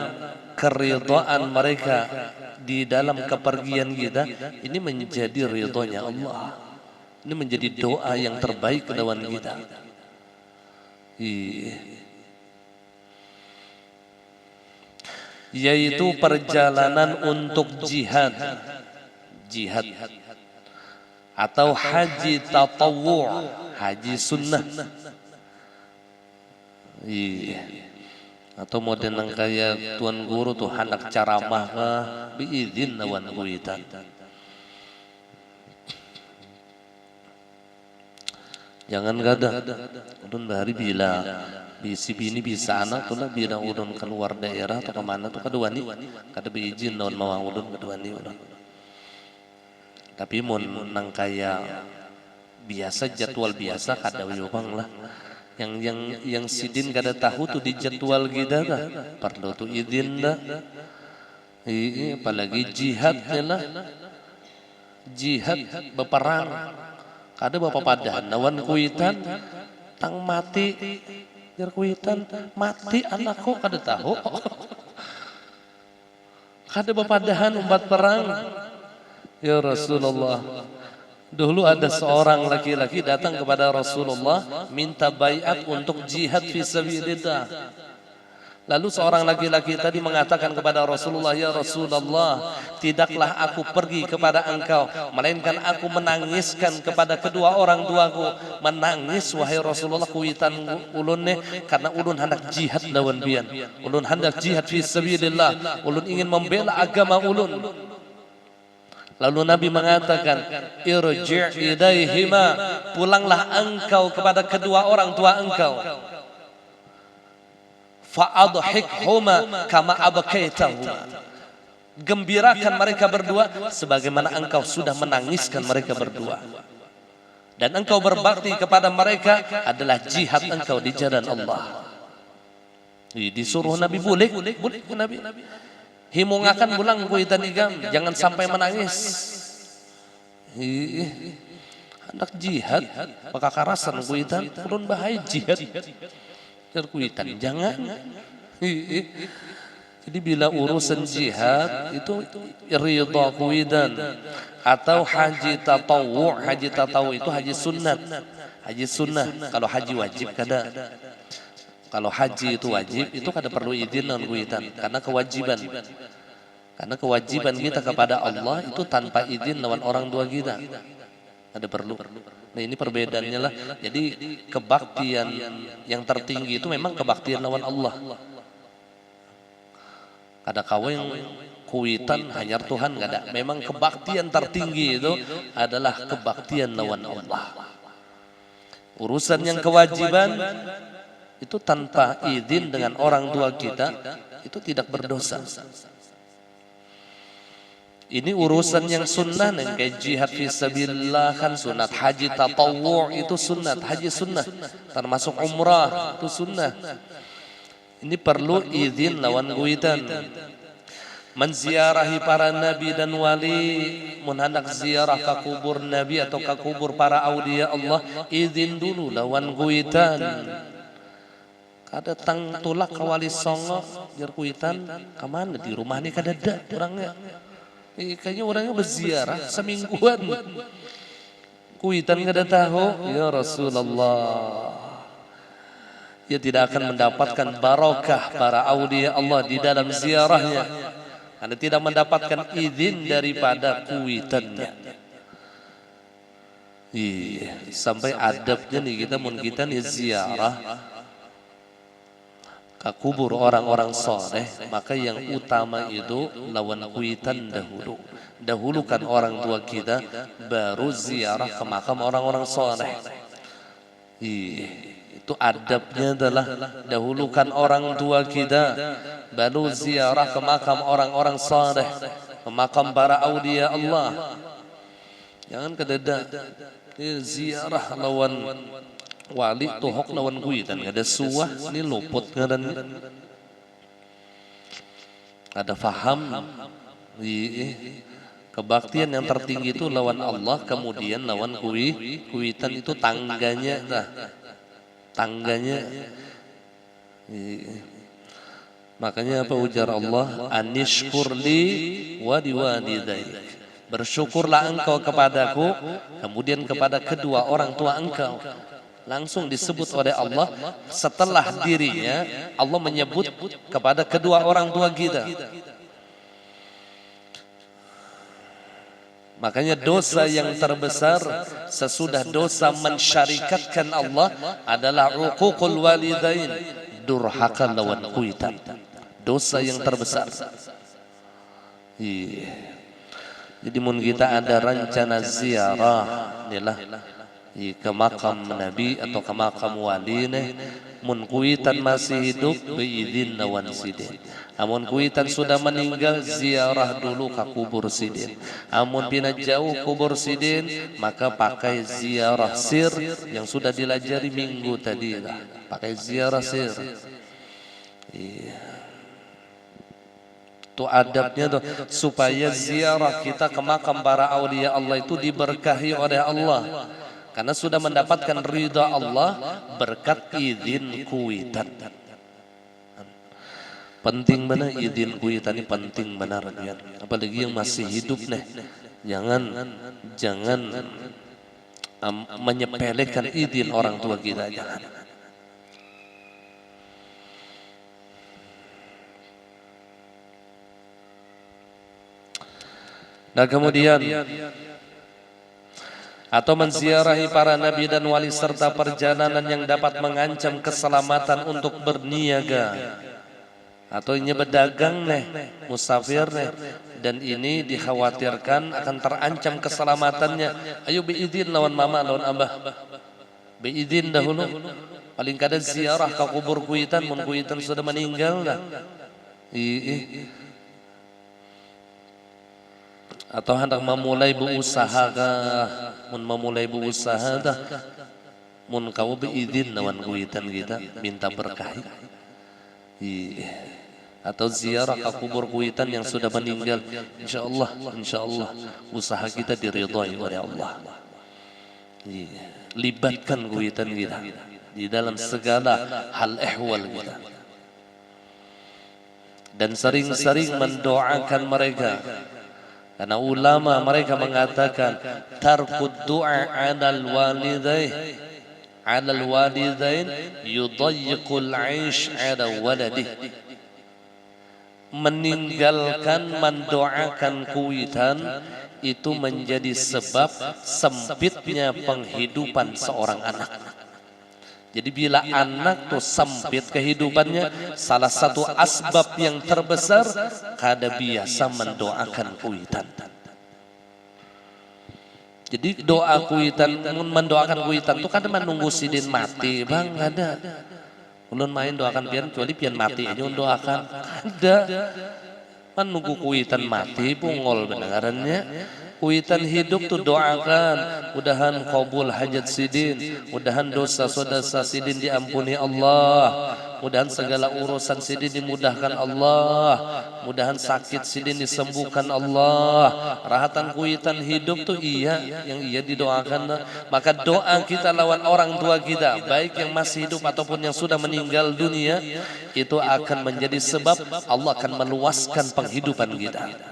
A: keridhaan mereka, di dalam kepergian kita, ini menjadi ridhonya Allah. Ini menjadi doa yang terbaik lawan kita. Yaitu perjalanan untuk jihad. Jihad atau haji tatawwu', haji sunnah. Atau model yang kayak tuan guru tuh hendak ceramah biizin lawan kuitan. Jangan gada. Ulun bahari bila bisi bini bisa anak tuh lah bila ulun keluar daerah atau kemana tuh kedua nih kada beizin lawan mawang ulun kedua nih ulun. Tapi mun nang kaya biasa jadwal biasa kada wiwang lah. Yang sidin kada tahu tuh di jadwal kita dah. Perlu tuh izin dah. Apalagi jihadnya lah. Jihad berperang. Kada bapa padan lawan kuitan tang mati. Jar kuitan mati anakku kada tahu. Kada bapadahan umpat perang. Ya Rasulullah. Dulu ada seorang laki-laki datang kepada Rasulullah minta baiat untuk jihad fi sabilillah. Lalu seorang laki-laki tadi mengatakan kepada Rasulullah, ya Rasulullah, tidaklah aku pergi kepada engkau, melainkan aku menangiskan kepada kedua orang tuaku. Menangis wahai Rasulullah kuitan ulun ne karena ulun hendak jihad lawan bian. Ulun hendak jihad fi sabilillah. Ulun ingin membela agama ulun. Lalu Nabi mengatakan, irji' ilaihima, pulanglah engkau kepada kedua orang tua engkau. Fa'adhikhuma kama abkaitahuma. Gembirakan mereka berdua sebagaimana engkau sudah menangiskan mereka berdua. Dan engkau berbakti kepada mereka adalah jihad engkau di jalan Allah. Disuruh Nabi boleh Nabi. Himungakan bulang kuitan igam, jangan sampai menangis. Hendak jihad, pakakarasan kuitan, ulun bahaya jihad. Jar kuitan jangan. Jadi bila urusan jihad itu ridha kuitan atau haji tatawu itu haji sunnat. Haji sunnah, kalau haji wajib kada. Kalau haji itu wajib, itu kada perlu izin non kuitan karena kewajiban. Karena kewajiban kita kepada Allah itu tanpa izin lawan orang tua kita. Ada perlu. Nah ini perbedaannya lah. Jadi kebaktian yang tertinggi itu memang kebaktian lawan Allah. Kada kau yang kuitan hanya Tuhan kada. Memang kebaktian tertinggi itu adalah kebaktian lawan Allah. Urusan yang kewajiban itu tanpa izin dengan orang tua kita itu tidak berdosa. Ini urusan yang sunnah yang kayak jihad fi sabilillah kan sunat, haji tatawwu itu sunat, haji sunnah, termasuk umrah itu sunnah. Ini perlu izin lawan kuitan. Menziarahi para nabi dan wali, menhendak ziarah ke kubur nabi atau ke kubur para aulia Allah, izin dulu lawan kuitan. Kada tang tulak ke wali songo jar kuitan kemana di rumah ni kada ada orangnya. Kayaknya orangnya berziarah semingguan. Kuitan kada tahu, ya Rasulullah. Ia tidak akan mendapatkan barakah para aulia Allah di dalam ziarahnya. Karena tidak mendapatkan izin daripada kuitannya. Sampai adabnya nih kita mun kita nih ziarah ke kubur orang-orang soleh, maka yang utama itu lawan kuitan dahulu. Dahulukan orang tua kita, baru ziarah ke makam orang-orang soleh. Itu adabnya adalah dahulukan orang tua kita, baru ziarah ke makam orang-orang soleh, ke makam para aulia Allah. Jangan kededa ziarah lawan wali tuhok lawan kuitan ada suah ini luput ngaran ada faham kebaktian yang tertinggi itu lawan Allah, kemudian lawan kuitan itu tangganya makanya apa ujar Allah, anishkurli wa liwalidayk, bersyukurlah engkau kepadaku kemudian kepada kedua orang tua engkau. Langsung disebut oleh Allah setelah dirinya, Allah menyebut kepada kedua orang tua kita. Makanya dosa yang terbesar sesudah dosa mensyarikatkan Allah adalah uququl walidain, durhaka lawan kuitan. Dosa yang terbesar. Jadi mun kita ada rencana ziarah, inilah ke makam Nabi atau ke makam wali mun kuitan masih hidup biizin nawan sidin. Amun kuitan sudah meninggal ziarah dulu ke kubur sidin. Amun bina jauh kubur sidin maka pakai ziarah sir yang sudah dilajari minggu tadi lah. Pakai ziarah sir. Iya. Itu adabnya tuh supaya ziarah kita ke makam para aulia Allah itu diberkahi oleh Allah. Karena sudah mendapatkan ridha Allah berkat izin kuitan. Penting benar izin kuitan ini penting benar ya. Apalagi yang masih hidup nih. Jangan menyepelekan izin orang tua kita, jangan. Nah kemudian atau menziarahi para nabi dan wali serta perjalanan yang dapat mengancam keselamatan untuk berniaga atau ini berdagang musafir dan ini dikhawatirkan akan terancam keselamatannya. Ayo biizin lawan mama lawan abah, biizin dahulu paling kada ziarah ke kubur kuitan mun kuitan sudah meninggal lah. Atau hendak memulai berusaha kah, mun memulai berusaha dah, mun kau beizin lawan kuitan kita minta berkah. Atau ziarah ke kubur kuitan yang sudah meninggal, insya Allah usaha kita diridhai oleh Allah. Libatkan kuitan kita di dalam segala hal ehwal kita dan sering-sering mendoakan mereka. Karena ulama mereka mengatakan tarkud du'a 'alal walidain yudayyiqul 'aish 'ala waladih. Meninggalkan mendoakan kuitan itu menjadi sebab sempitnya penghidupan seorang anak. Jadi bila anak tuh sempit kehidupannya, salah satu asbab yang terbesar kada biasa mendoakan kuitan. Jadi doa kuitan, mendoakan kuitan tuh kada menunggu sidin mati, bang, ada. Ulun main doakan pian, kecuali pian mati aja doakan, ada. Menunggu kuitan mati, pungol benarannya. Kuitan hidup tuh doakan, mudahan qabul hajat sidin, mudahan dosa-dosa sidin diampuni Allah, mudahan segala urusan sidin dimudahkan Allah, mudahan sakit sidin disembuhkan Allah. Rahatan kuitan hidup tuh yang didoakan. Maka doa kita lawan orang tua kita, baik yang masih hidup ataupun yang sudah meninggal dunia, itu akan menjadi sebab Allah akan meluaskan penghidupan kita.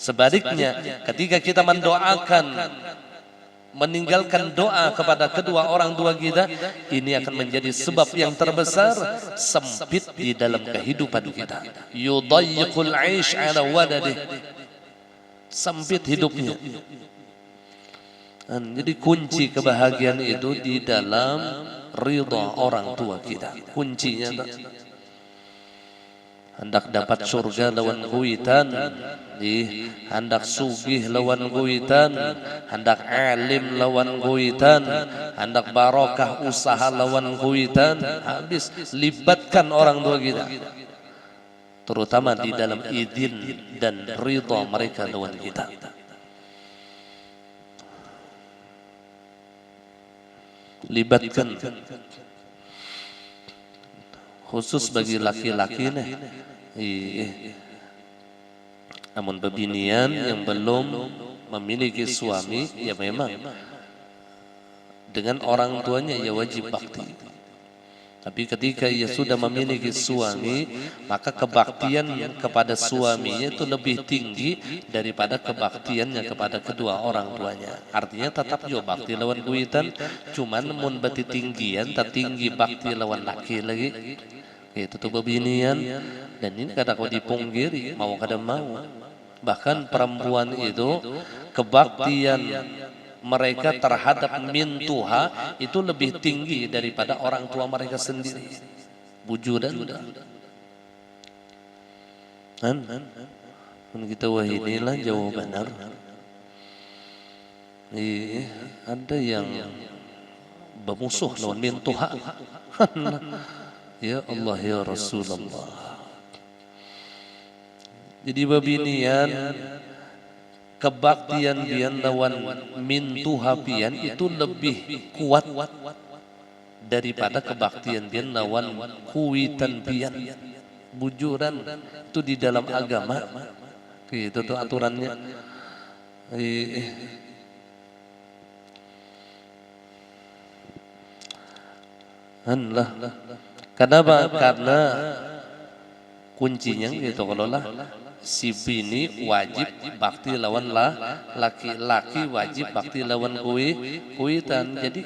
A: Sebaliknya, ketika kita mendoakan, meninggalkan doa kepada kedua orang tua kita, ini akan menjadi sebab yang terbesar sempit di dalam kehidupan kita. Yudayyiqul 'aish 'ala waladih. Sempit hidupnya. Jadi kunci kebahagiaan itu di dalam ridha orang tua kita. Kuncinya hendak dapat surga lawan kuitan, hendak sugih lawan kuitan, hendak alim lawan kuitan, hendak barokah usaha lawan kuitan. Habis libatkan orang tua kita, terutama di dalam izin dan ridha mereka lawan kita. Libatkan khusus bagi laki-laki namun bebinian yang belum memiliki suami, ya memang dengan orang tuanya ya wajib bakti. Tapi ketika ia sudah memiliki suami, maka kebaktian kepada suaminya itu lebih tinggi daripada kebaktiannya kepada kedua orang tuanya. Artinya tetap juga bakti lawan kuitan, cuman mun beti tinggian, tak tinggi bakti lawan laki lagi. Itu tuh bebinian, dan ini kada kau dipungkiri, mau kada mau. Bahkan perempuan itu kebaktian mereka terhadap mintuha itu lebih tinggi daripada orang tua mereka sendiri. Bujudan. Kita wah inilah jauh benar. Ada yang bermusuh lawan mintuha. Ya Allah ya Rasulullah. Jadi babinian kebaktian pian lawan mintuha pian itu lebih kuat daripada kebaktian pian lawan kuitan pian. Bujuran itu di dalam agama. Itu tuh aturannya. Kenapa? Karena kuncinya gitu kalau lah si bini wajib bakti lawan laki-laki wajib bakti lawan kuitan. Jadi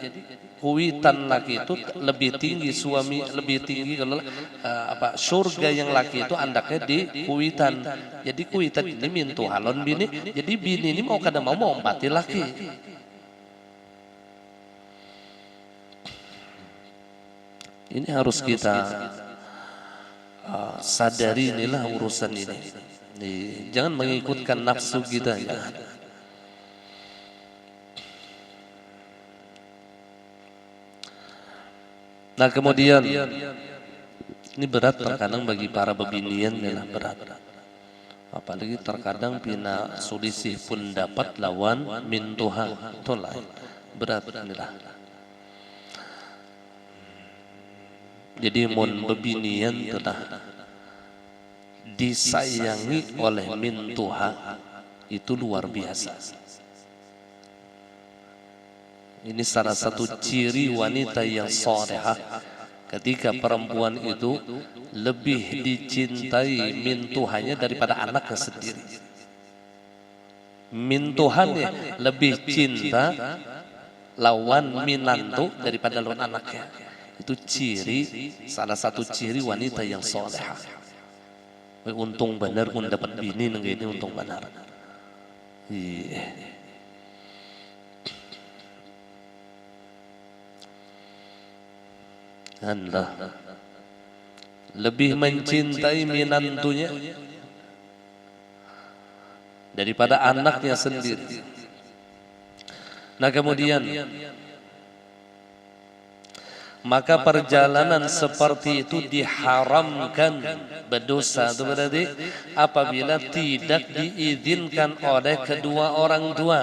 A: kuitan laki itu lebih tinggi, suami lebih tinggi kalau surga yang laki itu andaknya di kuitan. Jadi kuitan ini mintu halon bini. Jadi bini ini mau kada mau ompati laki. Ini harus kita sadari, inilah urusan ini. Jangan mengikutkan nafsu kita. Nah kemudian ini berat terkadang bagi para bebinian, berat. Apalagi terkadang pina sulisih pun dapat lawan mintuha, itu lain berat inilah. Jadi mun bebinian telah disayangi oleh mintuha itu luar biasa. Ini salah satu ciri wanita yang salehah, ketika perempuan itu lebih dicintai mintuhannya daripada anaknya sendiri. Mintuhannya lebih cinta lawan minantu daripada lawan anaknya. Itu salah satu ciri wanita yang salehah. Untung benar pun dapat bini ini, untung benar. Allah lebih mencintai minantunya daripada anaknya sendiri. Nah kemudian maka perjalanan seperti itu diharamkan, berdosa. Itu berarti apabila tidak diizinkan oleh kedua orang tua.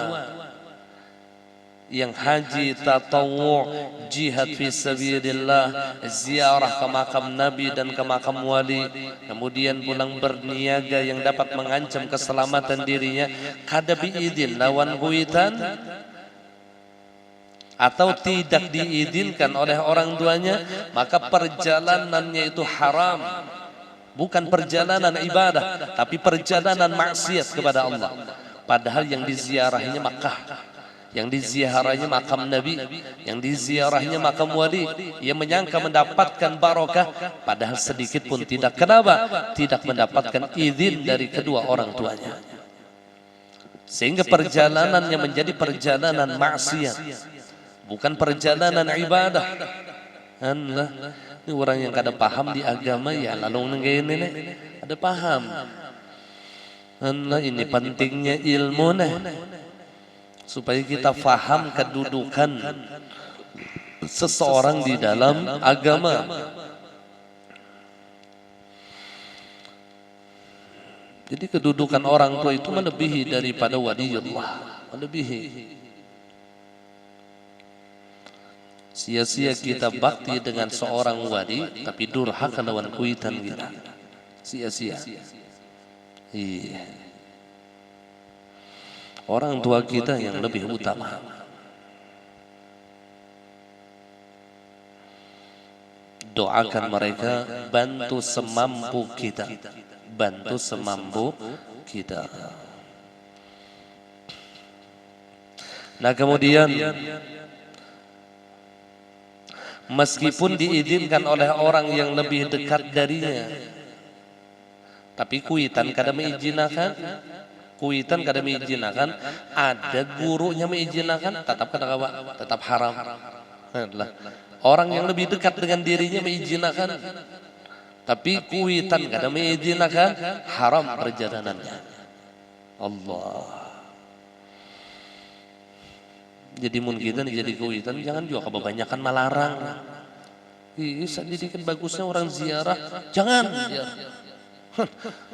A: Yang haji tatawwu', jihad fi sabilillah, ziarah ke makam Nabi dan ke makam wali, kemudian pulang berniaga yang dapat mengancam keselamatan dirinya, kada biizin lawan kuitan, atau tidak diizinkan oleh orang tuanya, maka perjalanannya itu haram. Bukan perjalanan ibadah, tapi perjalanan maksiat kepada Allah. Padahal yang diziarahinya Makkah, yang diziarahinya makam Nabi, yang diziarahinya makam wali, yang menyangka mendapatkan barokah, padahal sedikit pun tidak. Kenapa? Tidak mendapatkan izin dari kedua orang tuanya. Sehingga perjalanannya menjadi perjalanan maksiat, bukan perjalanan ibadah. Allah, ini orang yang kada paham di agama ya lalu ini ada paham. Allah, ini pentingnya ilmu supaya kita faham kedudukan seseorang di dalam agama. Jadi kedudukan orang tua itu melebihi daripada waliullah, melebihi. Sia-sia kita bakti dengan seorang wali tapi durhaka lawan kuitan kita. Sia-sia. Orang tua kita yang lebih utama. Doakan mereka, bantu semampu kita. Bantu semampu kita. Nah kemudian meskipun diizinkan oleh orang yang lebih dekat darinya, tapi kuitan kada mengizinkan, kuitan kada mengizinkan, ada gurunya mengizinkan, tetap haram. Orang yang lebih dekat dengan dirinya mengizinkan, tapi kuitan kada mengizinkan, haram perjalanannya. Allah. Jadi mun kita nih jadi kuitan jangan juga kebanyakan melarang. Iya, didikan bagusnya orang ziarah, jangan.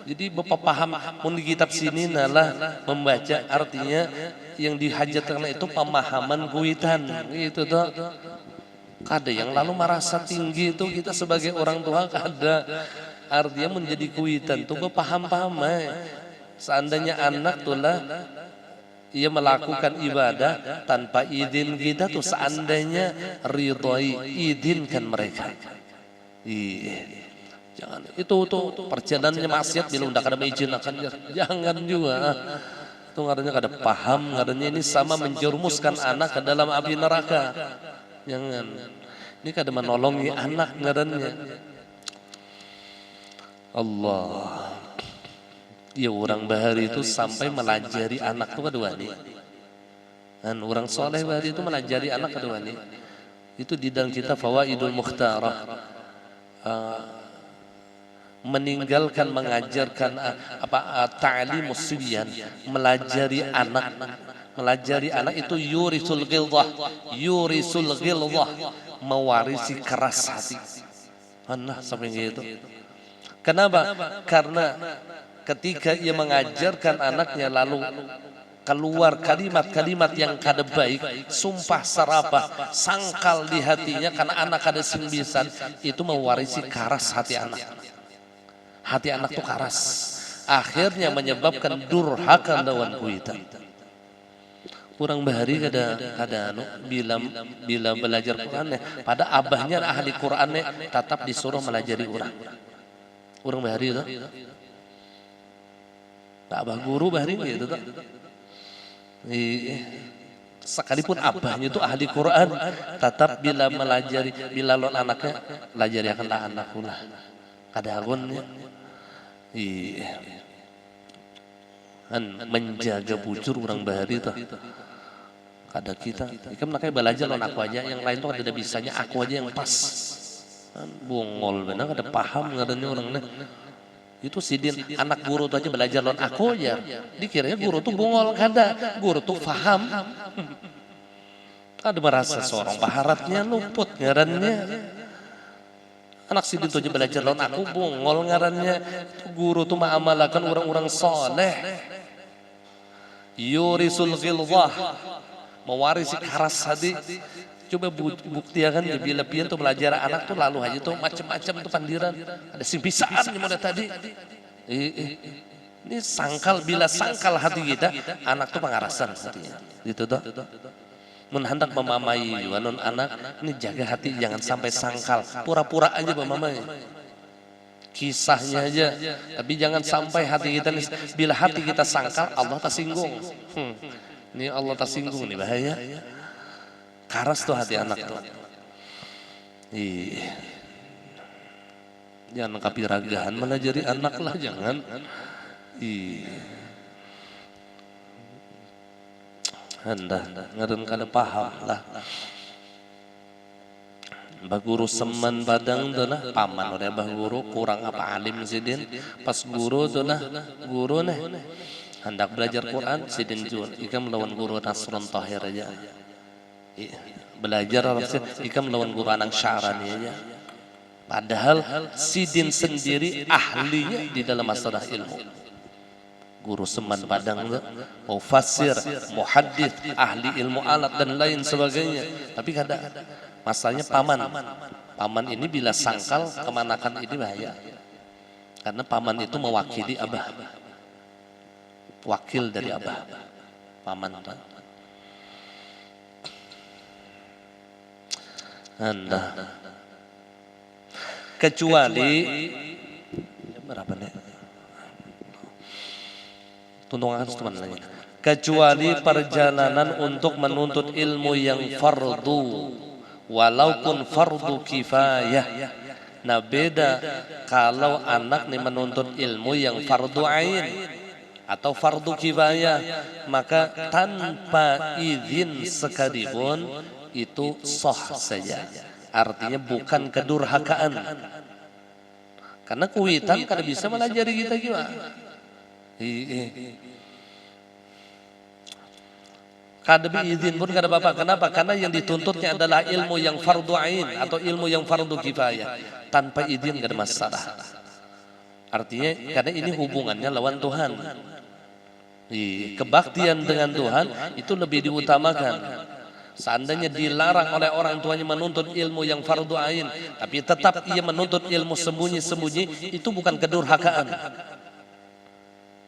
A: Jadi bapak paham, mun di kitab sini nalah membaca artinya yang dihajatkan itu pemahaman kuitan, gitu toh. Kada yang lalu merasa tinggi itu kita sebagai orang tua kada. Artinya menjadi kuitan tuh paham-paham. Seandainya anak tuh lah ia melakukan ibadah tanpa izin kita tuh seandainya ridhoi izinkan mereka. Iya. Jangan itu tuh perjalanannya maksiat bila udah kada izin akan jangan juga. Itu ngarannya kada paham, ngarannya ini sama menjerumuskan anak ke dalam api neraka. Jangan. Ini kada menolongi anak ngarannya. Allah. Ya orang bahari itu sampai melajari anak itu kedua nih. Dan orang soleh bahari itu melajari anak kedua nih. Itu di dalam kitab Fawaidul Mukhtarah. Meninggalkan mengajarkan ta'limus sibyan, melajari anak itu yurisul ghilzah, mewarisi keras hati. Mana sampai gitu. Kenapa? Karena ketika ia mengajarkan anaknya lalu keluar kalimat-kalimat yang kada baik, sumpah serapah, sangkal di hatinya karena anak kada simbisan, itu mewarisi keras hati anak. Hati anak itu keras, akhirnya menyebabkan durhaka lawan kuitan. Kurang bahari kada bila belajar Qur'annya, pada abahnya ahli Qur'annya tetap disuruh melajari orang. Kurang bahari itu. Tak abah guru bahari gitu tak. Sekalipun abahnya itu ahli Quran, tetap bila melajari, bila lon anaknya, pelajari akanlah anak pula. Kada agunnya. Menjaga bujur orang bahari itu. Kada kita. Ikan nakanya belajar lon aku aja, yang lain tuh kada bisanya aku aja yang pas. Bongol benar kada paham ngadanya orangnya. Itu sidin anak guru tuh aja belajar lon aku aja, dikiranya guru tuh bungol, kada, guru tuh faham. Ada merasa seorang baharatnya luput ngarannya. Anak sidin tuh aja belajar lon aku bungol ngarannya. Guru tuh mengamalkan orang-orang soleh. Yurisul ghilzah, mewarisi keras hati. Coba buktikan ya bila pian tuh belajar anak tuh lalu aja tuh macam-macam tuh pandiran. Ada simpisaan yang model tadi. Ini sangkal, bila sangkal hati kita, anak tuh pengarasan hatinya. Gitu tuh. Mun hendak memamai juga non anak, ini jaga hati jangan sampai sangkal. Pura-pura aja memamai. Kisahnya aja, tapi jangan sampai hati kita nih, bila hati kita sangkal Allah tersinggung. Ini Allah tersinggung nih bahaya. Karas tuh hati anak tuh. Jangan kapiragahan melajari anak lah, jangan. Hendak ngeren kada paham lah. Baguru seman padang tuh lah, paman oleh baguru kurang apa alim sidin. Pas guru tuh lah, guru nih hendak belajar Quran sidin jun. Ikam melawan guru Nasrun Tahir aja. Belajar harusnya ikam melawan guru Anang Syarani aja. Padahal sidin sendiri ahlinya di dalam masalah ilmu. Guru seman padang, mufassir, muhaddits, ahli ilmu alat dan lain sebagainya. Tapi kada masalahnya paman. Paman ini bila sangkal kemanakan ini bahaya. Karena paman itu mewakili abah. Wakil dari abah. Paman. Anda kecuali berapa nih? Tuntungan teman lagi. Kecuali perjalanan untuk menuntut ilmu yang fardu, walaupun fardu kifayah. Nah beda kalau anak nih menuntut ilmu yang fardu ain atau fardu kifayah, maka tanpa izin sekalipun itu sah saja. Artinya bukan kedurhakaan. Karena kuitan kada bisa melajari kita gimana. Kada izin pun kada apa-apa. Kenapa? Karena yang dituntutnya adalah ilmu yang fardu ain atau ilmu yang fardu kifayah. Tanpa izin kada masalah. Artinya karena ini hubungannya lawan Tuhan. Kebaktian dengan Tuhan itu lebih diutamakan. Seandainya dilarang oleh orang tuanya menuntut ilmu yang fardu ain, tapi tetap ia menuntut ilmu sembunyi-sembunyi, itu bukan kedurhakaan.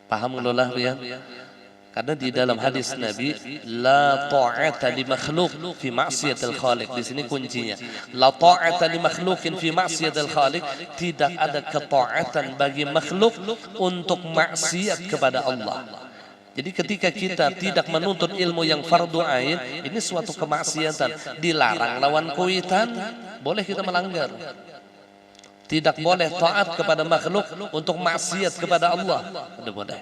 A: Paham lolah ya? Karena di dalam hadis Nabi, la ta'ata li makhluk fi ma'siyatil khaliq. Di sini kuncinya. La ta'ata li makhlukin fi ma'siyatil khaliq. Tidak ada ketaatan bagi makhluk untuk maksiat kepada Allah. Jadi ketika kita tidak menuntut ilmu yang fardu ain, ini suatu kemaksiatan. Dilarang lawan kuitan, boleh kita melanggar. Tidak boleh taat kepada makhluk untuk maksiat kepada Allah. Tidak boleh.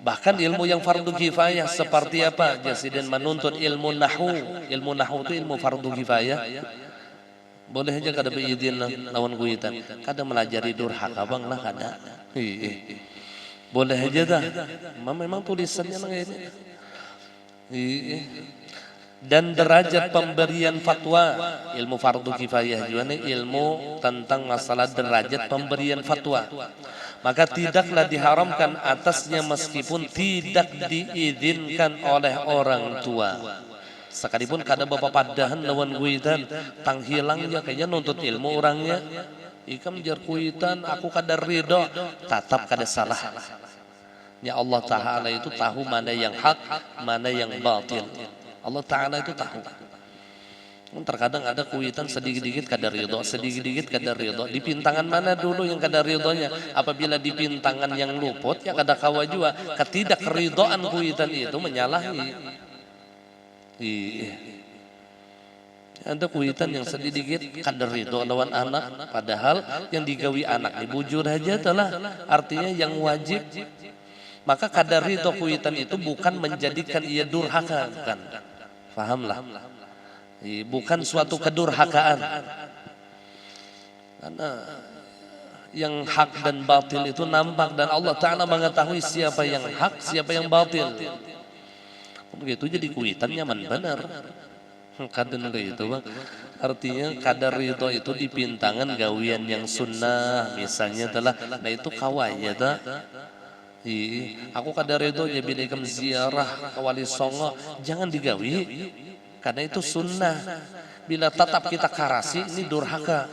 A: Bahkan ilmu yang fardu kifayah seperti apa? Jasiden menuntut ilmu nahwu. Ilmu nahwu itu ilmu fardu kifayah. Boleh aja kada beizin lawan kuitan. Kada melajari durhaka bang lah kada. Boleh aja dah. Memang tulisannya nang ini. Dan derajat pemberian fatwa, ilmu fardu kifayah juga nih, ilmu tentang masalah derajat pemberian fatwa. Maka tidaklah diharamkan atasnya meskipun tidak diizinkan oleh orang tua. Sekalipun kada bapak padahan lawan kuitan, tang hilangnya kayaknya nuntut ilmu orangnya. Ikam jar kuitan, aku kada ridho, tetap kada salah. Ya Allah Ta'ala itu tahu mana yang hak, mana yang batil. Allah Ta'ala itu tahu. Terkadang ada kuitan sedikit-sedikit kadar ridho, sedikit-sedikit kadar ridho. Di pintangan mana dulu yang kadar ridhonya? Apabila di pintangan yang luput, ya kada kawa juga. Ketidakridhoan kuitan itu menyalahi. Ada kuitan yang sedikit kadar ridho lawan anak, padahal yang digawi anak ini bujur aja telah. Artinya yang wajib. Maka kadar ridho kuitan itu bukan menjadikan ia durhaka, bukan. Fahamlah. Bukan suatu kedurhakaan. Karena yang hak dan batil itu nampak dan Allah Ta'ala mengetahui siapa yang hak, siapa yang batil. Begitu jadi kuitan nyaman benar. Kadang itu bang. Artinya kadar ridho itu di pintangan gawian yang sunnah misalnya telah. Nah itu kawanya tak. Aku kadar ridho ya bila ikam ziarah ke Wali Songo jangan digawi. Karena itu sunnah. Bila tetap kita karasi, ini durhaka.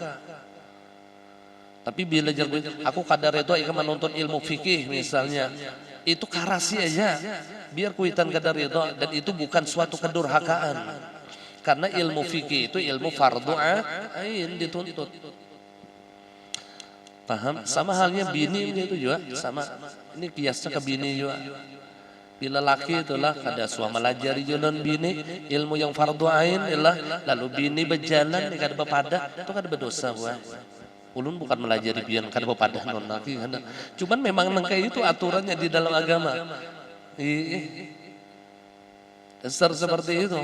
A: Tapi bila aku kadar itu ikan menuntut ilmu fikih misalnya, itu karasi aja. Biar kuitan kadar itu, dan itu bukan suatu kedurhakaan. Karena ilmu fikih itu ilmu fardu ain dituntut. Paham? Sama halnya bini itu juga sama. Ini kiasnya ke bini juga. Bila laki itulah kada suami melajari jalan bini ilmu yang fardu ain ialah lalu bini berjalan kada bepada itu kada berdosa buah. Ulun bukan melajari bian kada bepada non laki kada. Cuman memang nangkai itu aturannya di dalam agama. Dasar seperti itu.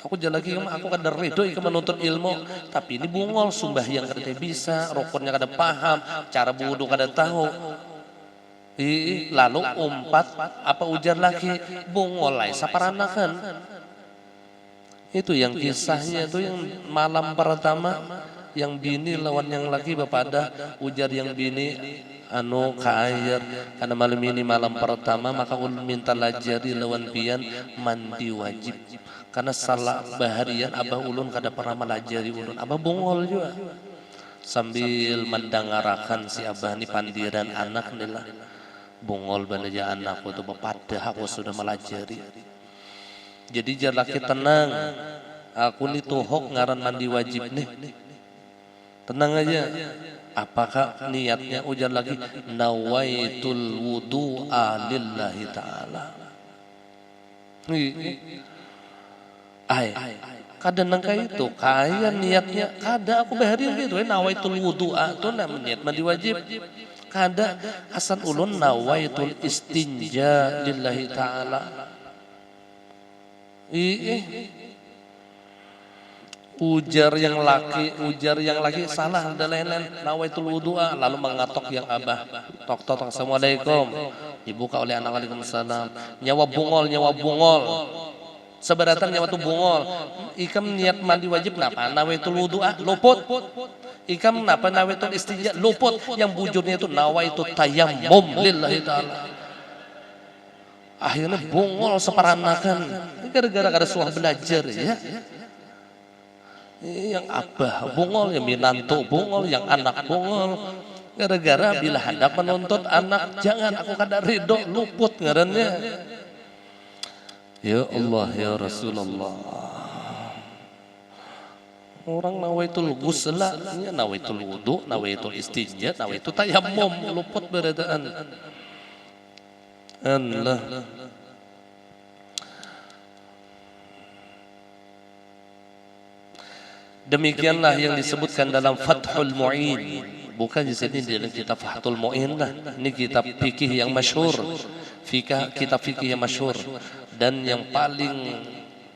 A: Aku jalan lagi aku kada ridho ikam menuntut ilmu tapi ini bungol sembahyang kada bisa, rukunnya kada paham, cara wudu kada tahu. Lalu umpat apa ujar lagi bungolai saparanakan itu yang kisahnya itu yang malam pertama yang bini lawan yang laki bepada ujar yang bini anu ka air karena malam ini malam pertama maka ulun minta lajari lawan pian mandi wajib karena salah baharian abah ulun kada pernah melajari ulun abah bungol juga sambil mendangarakan si abah ni pandiran anak nilah bungol belajar anakku itu bepada aku sudah melajari. Jadi jangan laki tenang. Aku ni tuhok ngaran mandi wajib nih. Tenang aja. Apakah niatnya ujar lagi nawaitul wudu'a lillahi ta'ala. Kada nangka itu kaya niatnya kada aku baharin gitu nawaitul wudu'a itu namanya niat mandi wajib. Kada asal ulun nawaitul istinja lillahi ta'ala. Ujar yang laki salah ada lain-lain nawaitul wudu'a lalu mengatok yang abah tok assalamualaikum Dibuka oleh anak Waalaikumsalam. Nyawa bungol. Seberatan nyawa tu bungol. Ikam niat mandi wajib napa? Nawaitul wudu luput. Ikam napa? Nawaitul istinja luput. Yang bujurnya itu nawaitul tayammum lillahi ta'ala. Akhirnya bungol seperanakan. Gara-gara ada suah belajar ya. Yang abah bungol, yang minantu bungol, yang anak bungol. Gara-gara bila hendak menuntut anak, jangan aku kada ridho, luput ngarannya. Ya Allah ya Rasulullah. Orang nawaitul ghusla, nawaitul wudu, nawaitul istinja, nawaitul tayammum, luput beradaan. Allah. Demikianlah yang disebutkan dalam Fathul Mu'in. Bukan di sini dalam kitab Fathul Mu'in lah. Ini kitab fikih yang masyhur. Kitab fikih yang masyhur dan yang paling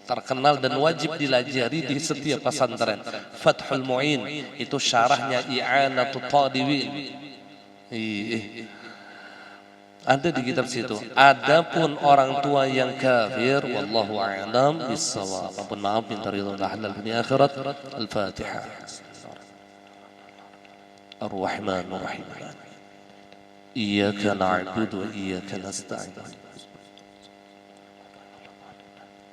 A: terkenal dan wajib dilajari di setiap pesantren. Fathul Mu'in itu syarahnya I'anatul Talibin. Ada di kitab situ. Adapun orang tua yang kafir, wallahu a'lam bissawab. Ampun maaf minta ridho halal dunia akhirat. Al-Fatihah. Ar-Rahmanur Rahim. Iyyaka na'budu wa iyyaka nasta'in.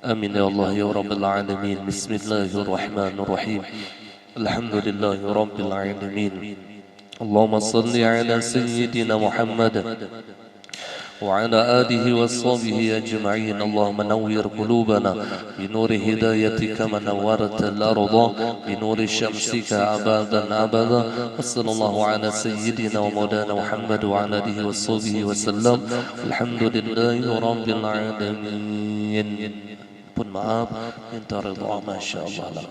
A: Amin ya Allah ya Rabbil alamin. Bismillahirrahmanirrahim. Alhamdulillahi Rabbil alamin. Allahumma salli ala sayyidina Muhammad وعلى آله وصحبه أجمعين. اللهم نور قلوبنا بنور هدايتك كما نورت الأرض بنور شمسك أبدا أبدا. وصلى الله على سيدنا ومولانا محمد وعلى آله وصحبه وسلم. الحمد لله رب العالمين. Pun maaf, minta ridha, masya Allah.